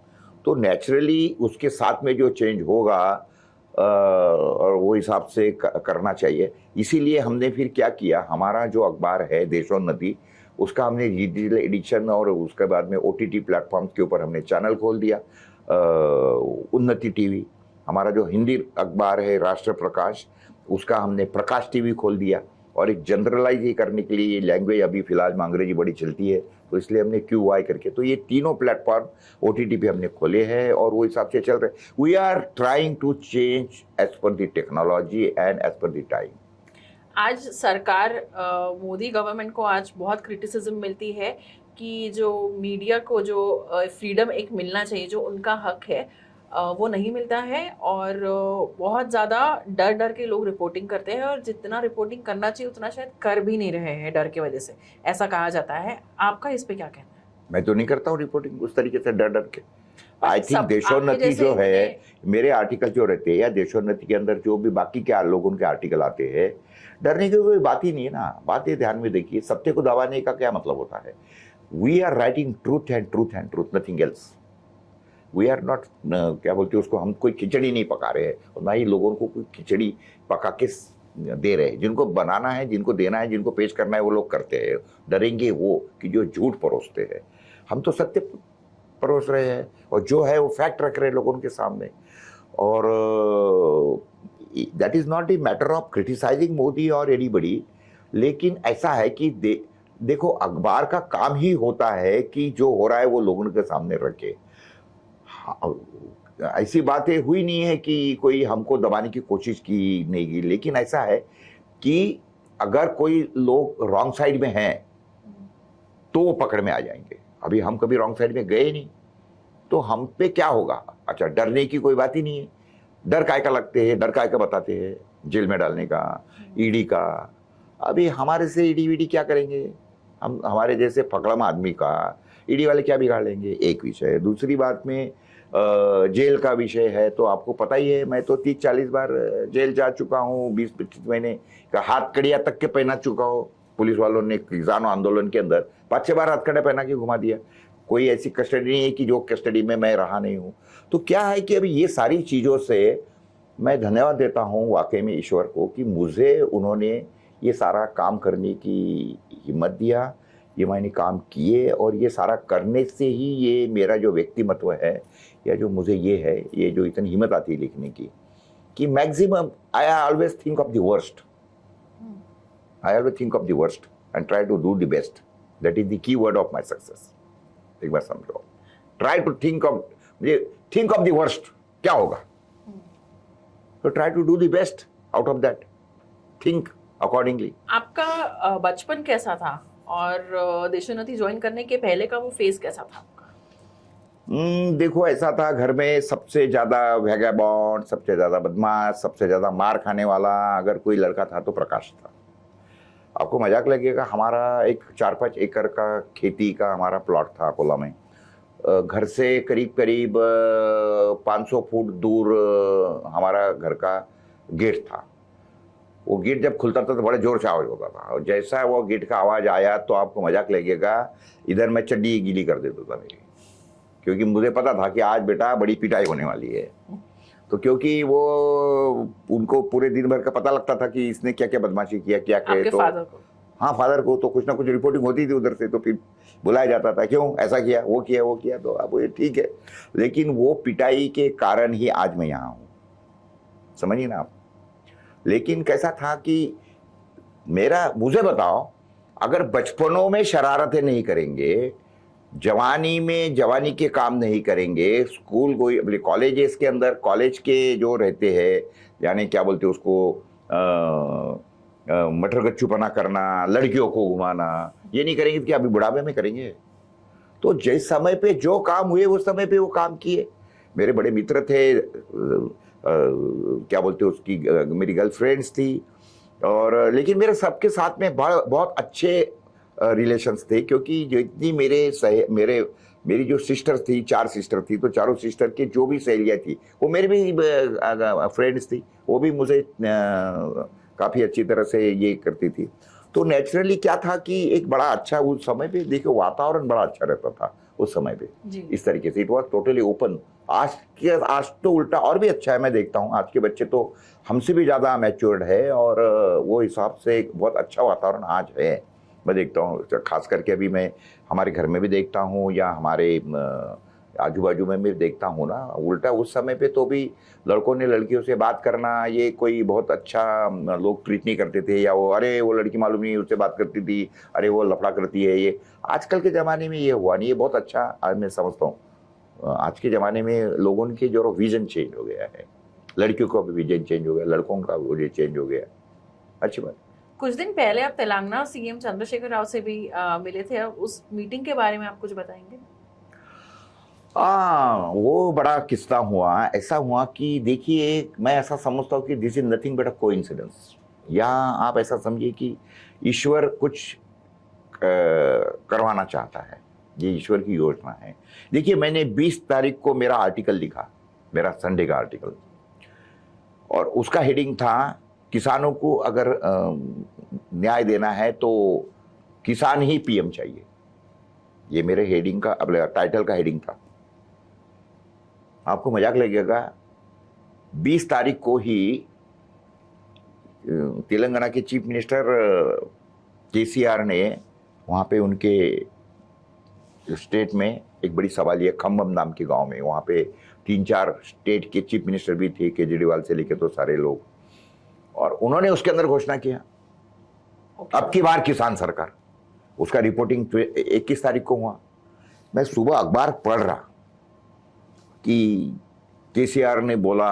तो नेचुरली उसके साथ में जो चेंज होगा और वो हिसाब से करना चाहिए। इसीलिए हमने फिर क्या किया, हमारा जो अखबार है देशोन्नति, उसका हमने डिजिटल एडिशन और उसके बाद में OTT प्लेटफॉर्म्स के ऊपर हमने चैनल खोल दिया। उन्नति टीवी, हमारा जो हिंदी अखबार है राष्ट्र प्रकाश, उसका हमने प्रकाश टीवी खोल दिया। और एक जनरलाइज ये करने के लिए, लैंग्वेज अभी फिलहाल में अंग्रेजी बड़ी चलती है, तो इसलिए हमने QY करके, तो ये तीनों प्लेटफॉर्म OTT पे हमने खोले हैं और वो हिसाब से चल रहे। We are trying to change as per the technology and as per the time. आज सरकार, मोदी गवर्नमेंट को आज बहुत क्रिटिसिज्म मिलती है कि जो मीडिया को जो फ्रीडम एक मिलना चाहिए, जो उनका हक है, वो नहीं मिलता है। और बहुत ज़्यादा डर डर के लोग रिपोर्टिंग करते हैं, और जितना रिपोर्टिंग करना चाहिए उतना शायद कर भी नहीं रहे हैं डर की वजह से, ऐसा कहा जाता है। आपका इस पे क्या कहना है? मैं तो नहीं करता हूँ रिपोर्टिंग उस तरीके से डर डर के। आई थिंक सब देशोन्नति आपके जैसे जो है, मेरे आर्टिकल जो रहते हैं या देशोन्नति के अंदर जो भी बाकी के लोगों के आर्टिकल आते हैं, डरने की कोई बात ही नहीं है ना। बात ये ध्यान में देखिए, सत्य को दबाने का क्या मतलब होता है। We are writing truth and truth and truth, nothing else. We are not, क्या बोलते हैं उसको, हम कोई खिचड़ी नहीं पका रहे हैं और ना ही लोगों को कोई खिचड़ी पका के दे रहे हैं। जिनको बनाना है, जिनको देना है, जिनको पेश करना है, वो लोग करते हैं। डरेंगे वो कि जो झूठ परोसते हैं। हम तो सत्य परोस रहे हैं और जो है वो फैक्ट रख रहे हैं लोगों के सामने। और that is not a matter of criticising Modi और एनीबडी, लेकिन ऐसा है कि देखो, अखबार का काम ही होता है कि जो हो रहा है वो लोगों के सामने रखे। ऐसी बातें हुई नहीं है कि कोई हमको दबाने की कोशिश की नहीं की, लेकिन ऐसा है कि अगर कोई लोग रॉन्ग साइड में हैं तो वो पकड़ में आ जाएंगे। अभी हम कभी रॉन्ग साइड में गए नहीं, तो हम पे क्या होगा। अच्छा, डरने की कोई बात ही नहीं है। डर काय का लगते हैं, डर काय का बताते हैं, जेल में डालने का, ईडी का। अभी हमारे से ईडी वीडी क्या करेंगे, हम हमारे जैसे फकड़म आदमी का ईडी वाले क्या बिगाड़ लेंगे, एक विषय। दूसरी बात में जेल का विषय है, तो आपको पता ही है, मैं तो 30-40 बार जेल जा चुका हूँ, 20-25 महीने का हाथ कड़िया तक के पहना चुका हूँ। पुलिस वालों ने किसानों आंदोलन के अंदर 5-6 बार हथकड़े पहना के घुमा दिया। कोई ऐसी कस्टडी नहीं है कि जो कस्टडी में मैं रहा नहीं हूँ। तो क्या है कि अभी ये सारी चीज़ों से मैं धन्यवाद देता हूँ वाकई में ईश्वर को कि मुझे उन्होंने ये सारा काम करने की हिम्मत दिया, ये मैंने काम किए, और ये सारा करने से ही ये मेरा जो व्यक्तिमत्व है, या जो मुझे ये है, ये जो इतनी हिम्मत आती है लिखने की, कि maximum I always think of the worst. I always think of the worst and try to do the best. That is the key word of my success. एक बार समझो, try to think of the worst, क्या होगा, तो try to do the best out of that, think accordingly. आपका बचपन कैसा था, और देशोन्नति ज्वाइन करने के पहले का वो फेज कैसा था आपका? देखो, ऐसा था, घर में सबसे ज्यादा वैगाबॉन्ड, सबसे ज्यादा बदमाश, सबसे ज्यादा मार खाने वाला अगर कोई लड़का था तो प्रकाश था। आपको मजाक लगेगा, हमारा एक 4-5 एकड़ का खेती का हमारा प्लॉट था अकोला में। घर से करीब करीब 500 फुट दूर हमारा घर का गेट था। वो गेट जब खुलता था तो बड़े जोर से आवाज होता था, और जैसा वो गेट का आवाज आया तो आपको मजाक लगेगा, इधर मैं चड्डी गीली कर देता था मेरी, क्योंकि मुझे पता था कि आज बेटा बड़ी पिटाई होने वाली है। तो क्योंकि वो उनको पूरे दिन भर का पता लगता था कि इसने क्या क्या बदमाशी किया, क्या किया। तो फादर को? हाँ, फादर को तो कुछ ना कुछ रिपोर्टिंग होती थी उधर से, तो फिर बुलाया जाता था, क्यों ऐसा किया, वो किया, वो किया। तो अब ये ठीक है, लेकिन वो पिटाई के कारण ही आज मैं यहाँ हूँ, समझिए ना आप। लेकिन कैसा था कि मुझे बताओ, अगर बचपनों में शरारतें नहीं करेंगे, जवानी में जवानी के काम नहीं करेंगे, स्कूल कोई कॉलेजेस के अंदर, कॉलेज के जो रहते हैं, यानी क्या बोलते हैं उसको, मटर गच्चूपना करना, लड़कियों को घुमाना, ये नहीं करेंगे कि अभी बुढ़ापे में करेंगे। तो जिस समय पे जो काम हुए उस समय पे वो काम किए। मेरे बड़े मित्र थे, क्या बोलते उसकी, मेरी गर्लफ्रेंड्स थी, और लेकिन मेरे सबके साथ में बहुत अच्छे रिलेशंस थे, क्योंकि जितनी मेरी जो सिस्टर थी, 4 सिस्टर थी, तो चारों सिस्टर की जो भी सहेलियाँ थी वो मेरी भी फ्रेंड्स थी, वो भी मुझे काफ़ी अच्छी तरह से ये करती थी। तो नेचुरली क्या था कि एक बड़ा अच्छा उस समय पे देखो वातावरण बड़ा अच्छा रहता था उस समय पे, इस तरीके से इट वॉज टोटली ओपन। आज तो उल्टा और भी अच्छा है, मैं देखता हूँ आज के बच्चे तो हमसे भी ज़्यादा मैच्योर्ड है, और वो हिसाब से एक बहुत अच्छा वातावरण आज है, मैं देखता हूँ। खास करके अभी मैं हमारे घर में भी देखता हूँ या हमारे आजू बाजू में भी देखता हूँ ना, उल्टा उस समय पे तो भी लड़कों ने लड़कियों से बात करना ये कोई बहुत अच्छा लोग ट्रीट नहीं करते थे, या वो अरे वो लड़की मालूम नहीं उससे बात करती थी, अरे वो लफड़ा करती है। ये आजकल के ज़माने में ये हुआ नहीं, ये बहुत अच्छा आज मैं समझता हूँ। आज के ज़माने में लोगों के जो विजन चेंज हो गया है, लड़कियों का भी विजन चेंज हो गया, लड़कों का विजन चेंज हो गया, अच्छी बात। कुछ दिन पहले आप तेलंगाना सीएम चंद्रशेखर राव से भी मिले थे, उस मीटिंग के बारे में आप कुछ बताएंगे? वो बड़ा किस्सा हुआ, ऐसा हुआ कि देखिए मैं ऐसा समझता हूँ कि this is nothing but a coincidence, या आप ऐसा समझिए कि ईश्वर कुछ करवाना चाहता है, ये ईश्वर की योजना है। देखिए मैंने 20 तारीख को मेरा आर्टिकल लिखा, मेरा संडे का आर्टिकल, और उसका हेडिंग था किसानों को अगर न्याय देना है तो किसान ही पीएम चाहिए। ये मेरे हेडिंग का टाइटल का हेडिंग था। आपको मजाक लगेगा, 20 तारीख को ही तेलंगाना के चीफ मिनिस्टर केसीआर ने वहाँ पे उनके स्टेट में एक बड़ी सवालिया खम्बम नाम के गांव में, वहाँ पे 3-4 स्टेट के चीफ मिनिस्टर भी थे, केजरीवाल से लेके तो सारे लोग, और उन्होंने उसके अंदर घोषणा किया अब की बार किसान सरकार। उसका रिपोर्टिंग 21 तारीख को हुआ। मैं सुबह अखबार पढ़ रहा कि केसीआर ने बोला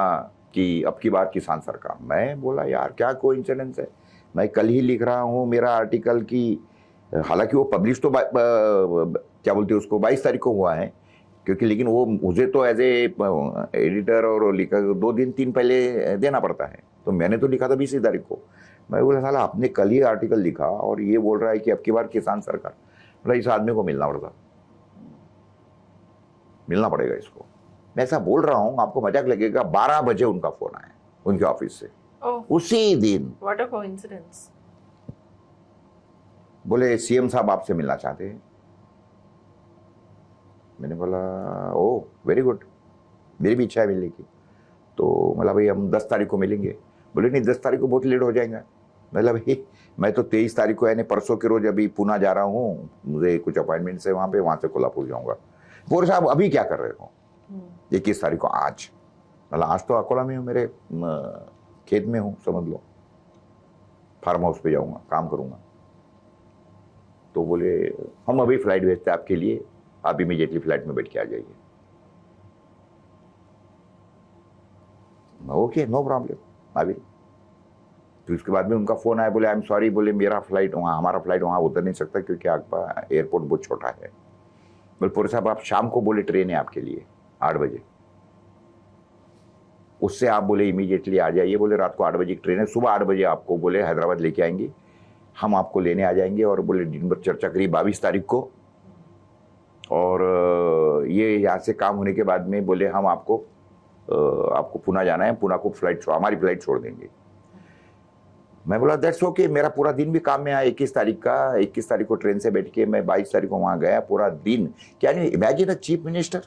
कि अब की बार किसान सरकार। मैं बोला यार क्या कोइंसिडेंस है, मैं कल ही लिख रहा हूँ मेरा आर्टिकल की, हालांकि वो पब्लिश तो क्या बोलते हैं उसको 22 तारीख को हुआ है, क्योंकि लेकिन वो मुझे तो एज ए एडिटर और लिखा 2 दिन 3 पहले देना पड़ता है, तो मैंने तो लिखा था 20 तारीख को। मैं बोला साला आपने कल ही आर्टिकल लिखा और ये बोल रहा है कि अब की बार किसान सरकार। बोला इस आदमी को मिलना पड़ेगा इसको। मैं ऐसा बोल रहा हूँ, आपको मजाक लगेगा, 12 बजे उनका फोन आया उनके ऑफिस से उसी दिन। What a coincidence. बोले सीएम साहब आपसे मिलना चाहते हैं। मैंने बोला ओ वेरी गुड, मेरी भी इच्छा है मिलने की। तो मतलब भाई हम 10 तारीख को मिलेंगे। बोले नहीं 10 तारीख को बहुत लेट हो जाएगा। मतलब भाई मैं तो 23 तारीख को यानी परसों के रोज अभी पूना जा रहा हूँ, मुझे कुछ अपॉइंटमेंट है वहाँ से कोल्हापुर जाऊँगा। बोले साहब अभी क्या कर रहे हो? 21 तारीख को आज। मतलब आज तो अकोला में हूँ, मेरे खेत में हूँ, समझ लो फार्म हाउस पे जाऊँगा, काम करूँगा। तो बोले हम अभी फ्लाइट भेजते हैं आपके लिए, आप इमीडिएटली फ्लाइट में बैठ के आ जाइए। Okay no problem I will. तो उसके बाद में उनका फोन आया, बोले आई एम सॉरी, बोले मेरा फ्लाइट वहाँ, हमारा फ्लाइट वहाँ उतर नहीं सकता क्योंकि आपका एयरपोर्ट बहुत छोटा है। बोले पुर साहब आप शाम को बोले ट्रेन है आपके लिए 8 बजे, उससे आप बोले इमीडिएटली आ जाइए। बोले रात को 8 बजे की ट्रेन है, सुबह 8 बजे आपको बोले हैदराबाद लेके आएंगे, हम आपको लेने आ जाएंगे। और बोले दिन भर चर्चा करी 22 तारीख को, और ये यहाँ से काम होने के बाद में बोले हम आपको पुणे जाना है, पुणे को फ्लाइट हमारी फ्लाइट छोड़ देंगे। मैं बोला दैट्स ओके, मेरा पूरा दिन भी काम में आया 21 तारीख का। 21 तारीख को ट्रेन से बैठ के मैं 22 तारीख को वहाँ गया, पूरा दिन। Can you imagine a chief minister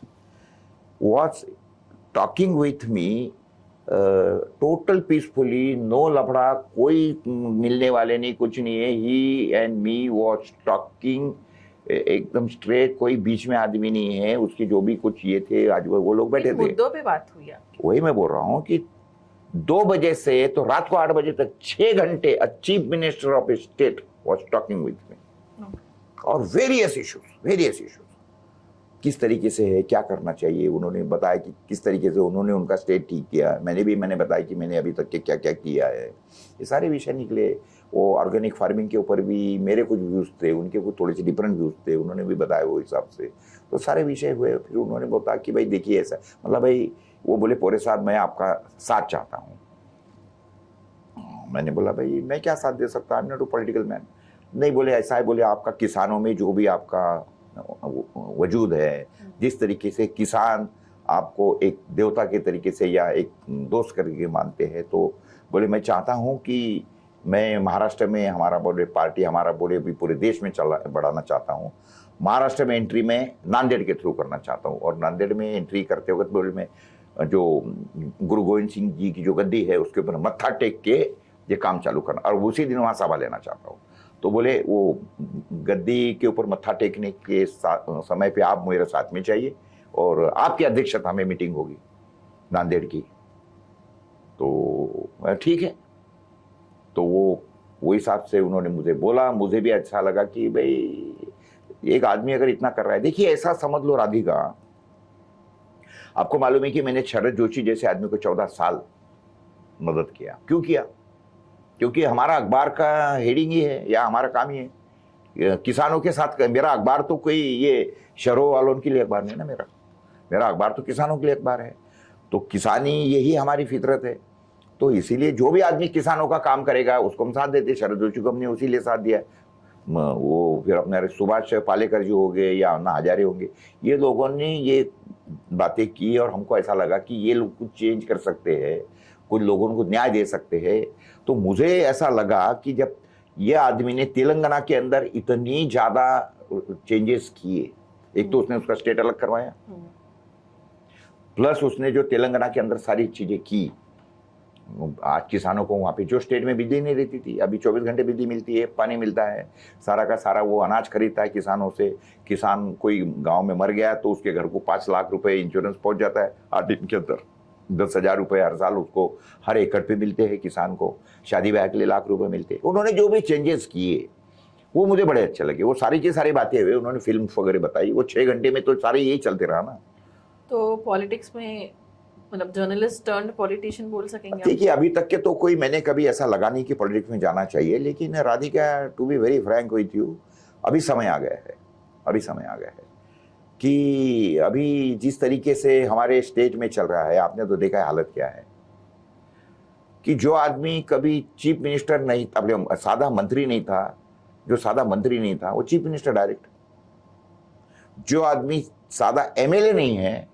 was talking with me total peacefully, no लफड़ा, कोई मिलने वाले नहीं, कुछ नहीं है। He and me was talking एकदम स्ट्रेट, कोई बीच में आदमी नहीं है। उसके जो भी कुछ ये थे आज वो लोग बैठे थे, मुद्दों पे बात हुई आपकी। वही मैं बोल रहा हूँ कि 2 बजे से तो रात को 8 बजे तक 6 घंटे अ chief minister of A state was talking with मी और वेरियस इश्यूज किस तरीके से है, क्या करना चाहिए। उन्होंने बताया कि किस तरीके से उन्होंने उनका स्टेट ठीक किया, मैंने बताया कि मैंने अभी तक के क्या क्या किया है। ये सारे विषय निकले। वो ऑर्गेनिक फार्मिंग के ऊपर भी मेरे कुछ व्यूज़ थे, उनके कुछ थोड़े से डिफरेंट व्यूज़ थे, उन्होंने भी बताया वो हिसाब से। तो सारे विषय हुए। फिर उन्होंने बताया कि भाई देखिए ऐसा, मतलब भाई वो बोले पोरे साहब मैं आपका साथ चाहता हूँ। मैंने बोला भाई मैं क्या साथ दे सकता, आई am not a political man. नहीं, बोले ऐसा है, बोले आपका किसानों में जो भी आपका वजूद है, जिस तरीके से किसान आपको एक देवता के तरीके से या एक दोस्त करके मानते हैं, तो बोले मैं चाहता हूँ कि मैं महाराष्ट्र में हमारा बोले पार्टी हमारा बोले भी पूरे देश में बढ़ाना चाहता हूँ। महाराष्ट्र में एंट्री में नांदेड़ के थ्रू करना चाहता हूँ, और नांदेड़ में एंट्री करते वक्त बोले मैं जो गुरु गोविंद सिंह जी की जो गद्दी है उसके ऊपर मत्था टेक के ये काम चालू करना, और उसी दिन वहाँ सभा लेना चाहता हूँ। तो बोले वो गद्दी के ऊपर मत्था टेकने के समय पे आप मेरे साथ में चाहिए, और आपकी अध्यक्षता में मीटिंग होगी नांदेड़ की। तो ठीक है। तो वो हिसाब से उन्होंने मुझे बोला, मुझे भी अच्छा लगा कि भाई एक आदमी अगर इतना कर रहा है। देखिए ऐसा समझ लो राधिका, आपको मालूम है कि मैंने शरद जोशी जैसे आदमी को 14 साल मदद किया। क्यों किया? क्योंकि हमारा अखबार का हेडिंग ही है, या हमारा काम ही है किसानों के साथ। मेरा अखबार तो कोई ये शहरों वालों के लिए अखबार नहीं ना, मेरा अखबार तो किसानों के लिए अखबार है। तो किसानी यही हमारी फितरत है। तो इसीलिए जो भी आदमी किसानों का काम करेगा उसको हम साथ देते। शरद जोशी को हमने उसी लिए साथ दिया। वो फिर अपने सुभाष पालेकर जी हो गए या अन्ना हजारे होंगे, ये लोगों ने ये बातें की, और हमको ऐसा लगा कि ये लोग कुछ चेंज कर सकते हैं, कुछ लोगों को न्याय दे सकते हैं। तो मुझे ऐसा लगा कि जब ये आदमी ने तेलंगाना के अंदर इतनी ज़्यादा चेंजेस किए, एक तो उसने उसका स्टेट अलग करवाया, प्लस उसने जो तेलंगाना के अंदर सारी चीज़ें की। आज किसानों को वहाँ पे जो स्टेट में बिजली नहीं रहती थी, अभी 24 घंटे बिजली मिलती है, पानी मिलता है, सारा का सारा वो अनाज खरीदता है किसानों से। किसान कोई गांव में मर गया तो उसके घर को 5 लाख रुपए इंश्योरेंस पहुंच जाता है 8 दिन के अंदर। 10,000 रुपये हर साल उसको हर एकड़ पे मिलते हैं किसान को। शादी ब्याह के लिए लाख रुपए मिलते हैं। उन्होंने जो भी चेंजेस किए वो मुझे बड़े अच्छे लगे। वो सारी की सारी बातें हुई, उन्होंने फिल्म वगैरह बताई। वो 6 घंटे में तो सारे यही चलते रहा ना। तो पॉलिटिक्स में मतलब जर्नलिस्ट टर्न्ड पॉलिटिशियन बोल सकेंगे? देखिए अभी तक के तो कोई मैंने कभी ऐसा लगा नहीं कि पॉलिटिक्स में जाना चाहिए, लेकिन Radhika to be very frank with you, अभी समय आ गया है। अभी समय आ गया है कि अभी जिस तरीके से हमारे स्टेट में चल रहा है, आपने तो देखा है हालत क्या है, कि जो आदमी कभी चीफ मिनिस्टर नहीं, अपने सादा मंत्री नहीं था, जो सादा मंत्री नहीं था वो चीफ मिनिस्टर डायरेक्ट। जो आदमी सादा एमएलए नहीं है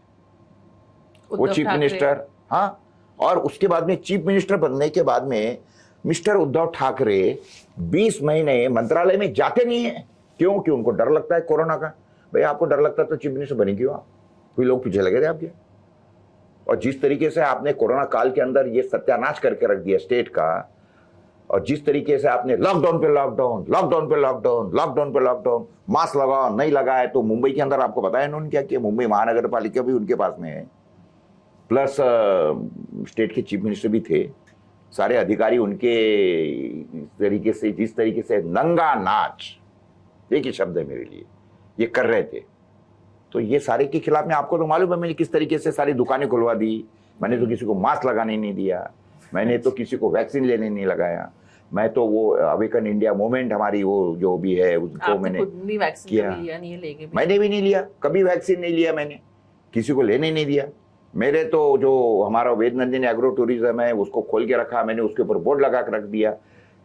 वो चीफ मिनिस्टर। हाँ, और उसके बाद में चीफ मिनिस्टर बनने के बाद में मिस्टर उद्धव ठाकरे 20 महीने मंत्रालय में जाते नहीं है। क्यों? कि उनको डर लगता है कोरोना का। भाई आपको डर लगता है तो चीफ मिनिस्टर बने क्यों आप? कोई लोग पीछे लगे थे आपके। और जिस तरीके से आपने कोरोना काल के अंदर ये सत्यानाश करके रख दिया स्टेट का, और जिस तरीके से आपने लॉकडाउन पे लॉकडाउन, लॉकडाउन पे लॉकडाउन, लॉकडाउन पे लॉकडाउन, मास्क लगाओ नहीं लगाए, तो मुंबई के अंदर आपको बताया इन्होंने क्या किया। मुंबई महानगर पालिका भी उनके पास में है, प्लस स्टेट के चीफ मिनिस्टर भी थे, सारे अधिकारी उनके तरीके से, जिस तरीके से नंगा नाच, एक ही शब्द है मेरे लिए, ये कर रहे थे। तो ये सारे के खिलाफ में, आपको तो मालूम है मैंने किस तरीके से सारी दुकानें खुलवा दी। मैंने तो किसी को मास्क लगाने नहीं दिया, मैंने तो किसी को वैक्सीन लेने नहीं लगाया। मैं तो वो अवेकन इंडिया मूवमेंट हमारी वो जो भी है उसको मैंने किया। मैंने भी नहीं लिया, कभी वैक्सीन नहीं लिया मैंने, किसी को लेने नहीं दिया। मेरे तो जो हमारा वेद नंदिनी एग्रो टूरिज्म है उसको खोल के रखा मैंने, उसके ऊपर बोर्ड लगा कर रख दिया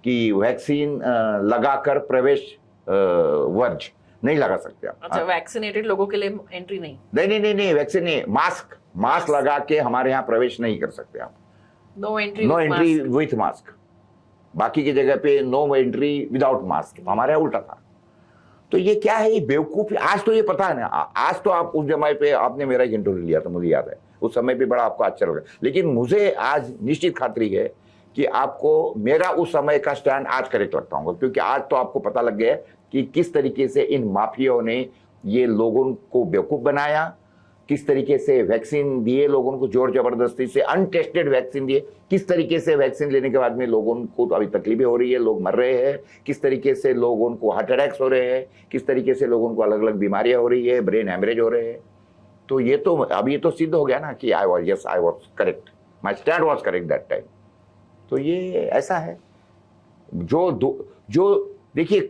कि वैक्सीन लगाकर प्रवेश वर्ज नहीं लगा सकते आप। अच्छा, वैक्सीनेटेड लोगों के लिए एंट्री नहीं? नहीं, वैक्सीन नहीं, मास्क लगा के हमारे यहाँ प्रवेश नहीं कर सकते आप। नो एंट्री विथ मास्क, बाकी की जगह पे नो एंट्री विदाउट मास्क। हमारे यहाँ उल्टा था। तो ये क्या है, ये बेवकूफी। आज तो ये पता है ना, आज तो आप उस जमाने पे आपने मेरा एक इंटरव्यू लिया था, मुझे याद है, उस समय पे बड़ा आपको अच्छा लगा। लेकिन मुझे आज निश्चित खातरी है कि आपको मेरा उस समय का स्टैंड आज करेक्ट लगता होगा, क्योंकि आज तो आपको पता लग गया कि किस तरीके से इन माफियाओं ने ये लोगों को बेवकूफ बनाया, किस तरीके से वैक्सीन दिए लोगों को, जोर जबरदस्ती से अनटेस्टेड वैक्सीन दिए, किस तरीके से वैक्सीन लेने के बाद में लोगों को तो अभी तकलीफें हो रही है, लोग मर रहे हैं, किस तरीके से लोगों को हार्ट अटैक्स हो रहे हैं, किस तरीके से लोगों को अलग अलग बीमारियां हो रही है, ब्रेन हैमरेज हो रहे हैं। तो ये तो अभी तो सिद्ध हो गया ना कि I was correct, my stand was correct that time. तो ये ऐसा है जो देखिए,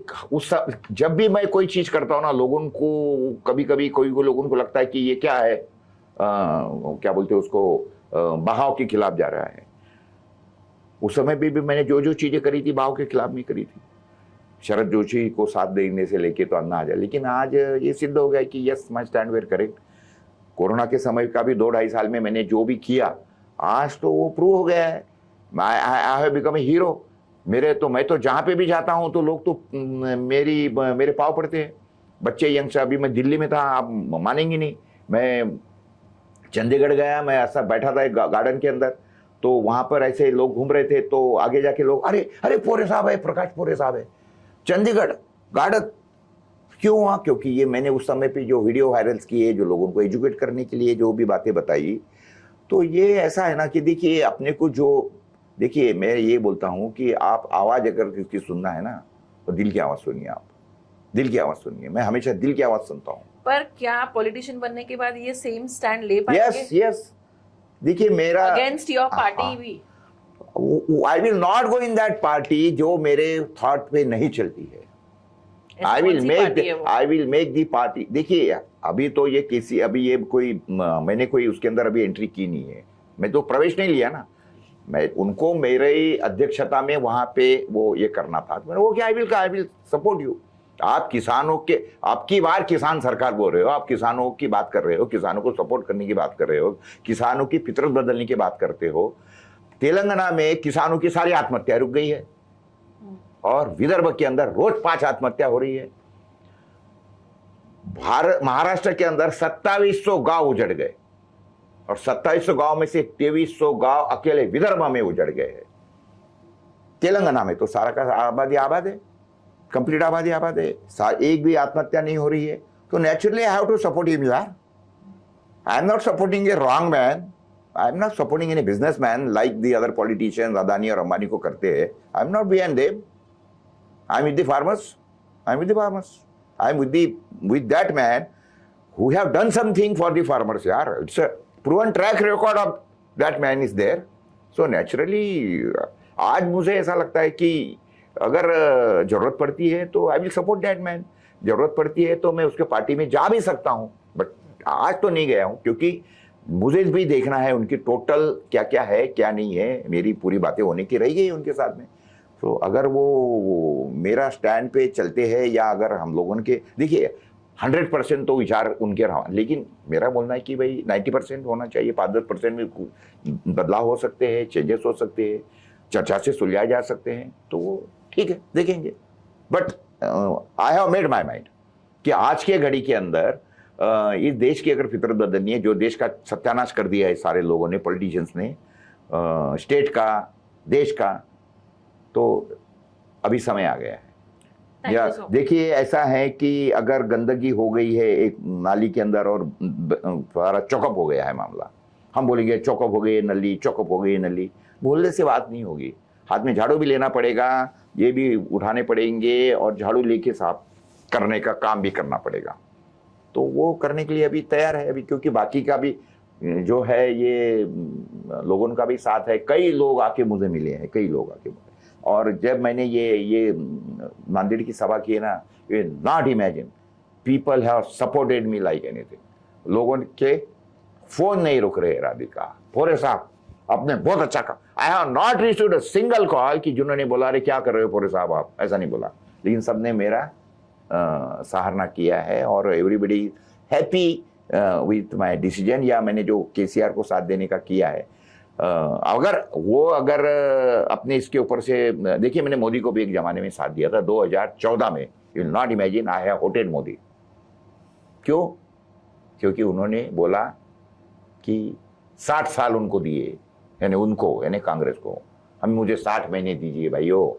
जब भी मैं कोई चीज करता हूँ ना, लोगों को कभी कभी कोई लोगों को लगता है कि ये क्या है, क्या बोलते हैं उसको, बहाव के खिलाफ जा रहा है। उस समय भी मैंने जो जो चीजें करी थी बहाव के खिलाफ नहीं करी थी। शरद जोशी को साथ देने से लेके तो अन्ना आ जाए, लेकिन आज ये सिद्ध हो गया कि yes, my stand were correct. Corona के समय का भी 2-2.5 साल में मैंने जो भी किया, आज तो वो प्रूव हो गया है। I have become a hero. मैं तो जहां पे भी जाता हूं तो लोग तो मेरे पाँव पड़ते हैं। बच्चे यंग से, अभी मैं दिल्ली में था, आप मानेंगे नहीं, मैं चंडीगढ़ गया, मैं ऐसा बैठा था एक गार्डन के अंदर, तो वहां पर ऐसे लोग घूम रहे थे, तो आगे जाके लोग, अरे अरे पोरे साहब है, प्रकाश पोरे साहब है, चंडीगढ़ गार्डन। क्यों हुआ? क्योंकि ये मैंने उस समय पे जो वीडियो वायरल्स किए, जो लोगों को एजुकेट करने के लिए जो भी बातें बताई। तो ये ऐसा है ना कि देखिए, अपने को जो, देखिए मैं ये बोलता हूं कि आप आवाज अगर किसकी सुनना है ना, तो दिल की आवाज सुनिए। आप दिल की आवाज सुनिए। मैं हमेशा दिल की आवाज सुनता हूं। पर क्या पॉलिटिशियन बनने के बाद ये सेम स्टैंड ले पाएंगे? Yes yes. देखिए मेरा अगेंस्ट योर पार्टी भी, I will not go in that party जो मेरे थॉट पे नहीं चलती है। I will make the party. देखिए अभी तो ये किसी, अभी ये कोई, मैंने कोई उसके अंदर अभी एंट्री की नहीं है, मैं तो प्रवेश नहीं लिया ना। मैं उनको मेरे अध्यक्षता में वहां पे वो ये करना था, तो मैंने वो क्या, आई विल सपोर्ट यू। आप किसानों के, आपकी बार किसान सरकार बोल रहे हो, आप किसानों की बात कर रहे हो, किसानों को सपोर्ट करने की बात कर रहे हो, किसानों की फितरत बदलने की बात करते हो। तेलंगाना में किसानों की सारी आत्महत्या रुक गई है, और विदर्भ के अंदर रोज 5 आत्महत्या हो रही है। महाराष्ट्र के अंदर 2700 गांव उजड़ गए, और 2700 गांव में से 2300 गांव अकेले विदर्भ में उजड़ गए हैं। तेलंगाना में तो सारा का आबादी आबाद है, कंप्लीट आबादी आबाद है, एक भी आत्महत्या नहीं हो रही है। तो naturally I have to support him यार। I am not supporting a wrong man, I am not supporting any businessman like the other politicians, Adani और अंबानी को करते हैं। I am not behind them, I am with the farmers, I am with the farmers, I am with that man who have done something for the farmers यार। It's a proven track record of that man is there. So naturally आज मुझे ऐसा लगता है कि अगर जरूरत पड़ती है तो I will support that man. जरूरत पड़ती है तो मैं उसके पार्टी में जा भी सकता हूँ, बट आज तो नहीं गया हूँ, क्योंकि मुझे भी देखना है उनकी टोटल क्या क्या है क्या नहीं है। मेरी पूरी बातें होने की रह गई उनके साथ में। तो अगर वो मेरा स्टैंड पे चलते हैं, या अगर हम लोगों के, देखिए 100% तो विचार उनके रहा, लेकिन मेरा बोलना है कि भाई 90% होना चाहिए। 5-10% में बदलाव हो सकते हैं, चेंजेस हो सकते हैं, चर्चा से सुलझाए जा सकते हैं, तो वो ठीक है, देखेंगे। But I have made my mind कि आज के घड़ी के अंदर इस देश की अगर फितरत बदलनी है, जो देश का सत्यानाश कर दिया है सारे लोगों ने, पॉलिटिशियंस ने, स्टेट का, देश का, तो अभी समय आ गया है। या देखिए ऐसा है कि अगर गंदगी हो गई है एक नाली के अंदर और सारा चौकअप हो गया है मामला, हम बोलेंगे चौकअप हो गई नली, चौकअप हो गई नली, बोलने से बात नहीं होगी। हाथ में झाड़ू भी लेना पड़ेगा, ये भी उठाने पड़ेंगे, और झाड़ू लेके साफ करने का काम भी करना पड़ेगा। तो वो करने के लिए अभी तैयार है अभी, क्योंकि बाकी का भी जो है ये लोगों का भी साथ है। कई लोग आके मुझे मिले हैं, कई लोग आके, और जब मैंने ये नांदेड़ की सभा की है ना, you not imagine, people have supported me like anything. लोगों के फोन नहीं रुक रहे, राधिका पोरे साहब आपने बहुत अच्छा कहा। I have not received a single call कि जिन्होंने बोला अरे क्या कर रहे हो पोरे साहब आप, ऐसा नहीं बोला, लेकिन सबने मेरा सराहना किया है, और everybody happy with my decision, या मैंने जो केसीआर को साथ देने का किया है। अगर अपने इसके ऊपर से, देखिए मैंने मोदी को भी एक जमाने में साथ दिया था 2014 में। You will not imagine I have voted Modi. क्यों? क्योंकि उन्होंने बोला कि 60 साल उनको दिए, यानी कांग्रेस को, हम मुझे 60 महीने दीजिए भाइयों,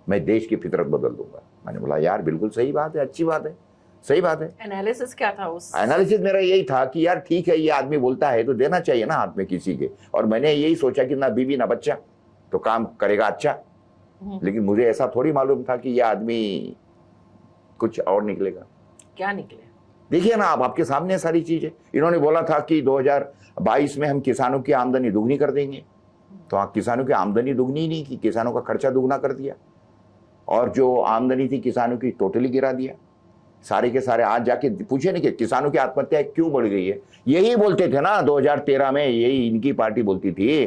मैं देश की फितरत बदल दूंगा। मैंने बोला यार बिल्कुल सही बात है, अच्छी बात है, सही बात है। एनालिसिस क्या था उस? एनालिसिस मेरा यही था कि यार ठीक है, ये आदमी बोलता है तो देना चाहिए ना हाथ में किसी के, और मैंने यही सोचा कि ना बीवी ना बच्चा तो काम करेगा अच्छा। लेकिन मुझे ऐसा थोड़ी मालूम था कि ये आदमी कुछ और निकलेगा। क्या निकले? देखिए ना, आप आपके सामने है सारी चीजें। इन्होंने बोला था कि 2022 में हम किसानों की आमदनी दुगनी कर देंगे, तो हाँ, किसानों की आमदनी दुगनी ही नहीं की, किसानों का खर्चा दुगना कर दिया, और जो आमदनी थी किसानों की टोटली गिरा दिया। सारे के सारे आज जाके पूछे नहीं कि किसानों की आत्महत्या क्यों बढ़ गई है। यही बोलते थे ना 2013 में, यही इनकी पार्टी बोलती थी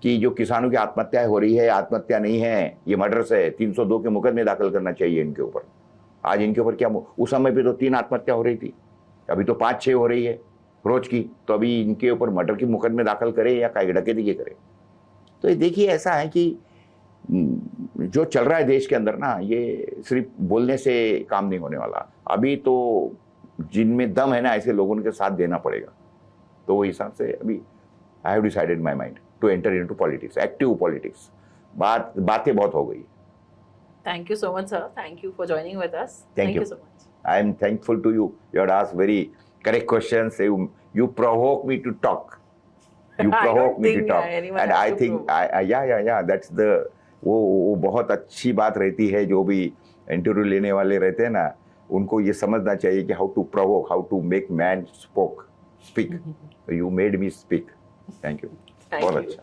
कि जो किसानों की आत्महत्या हो रही है, आत्महत्या नहीं है, ये मर्डर्स है, 302 के मुकदमे दाखिल करना चाहिए इनके ऊपर। आज इनके ऊपर क्या, उस समय पे तो 3 आत्महत्या हो रही थी, अभी तो 5-6 हो रही है रोज की। तो अभी इनके ऊपर मर्डर की मुकदमे दाखिल करे या काय डकैती के करे। तो ये देखिए, ऐसा है कि जो चल रहा है देश के अंदर ना, ये सिर्फ बोलने से काम नहीं होने वाला। अभी तो जिनमें दम है ना, ऐसे लोगों के साथ देना पड़ेगा। तो वो हिसाब से अभी I have decided my mind to enter into politics, active politics. बातें बहुत हो गई। Thank you so much, sir. Thank you for joining with us. Thank you. So much. I am thankful to you. You had asked very correct questions. You provoke me to talk. You I provoke don't me to think talk. anyone And has I to think, provoke. yeah, that's the वो बहुत अच्छी बात रहती है। जो भी इंटरव्यू लेने वाले रहते हैं ना, उनको ये समझना चाहिए कि how to provoke, how to make man speak. You made me speak. Thank you. बहुत अच्छा।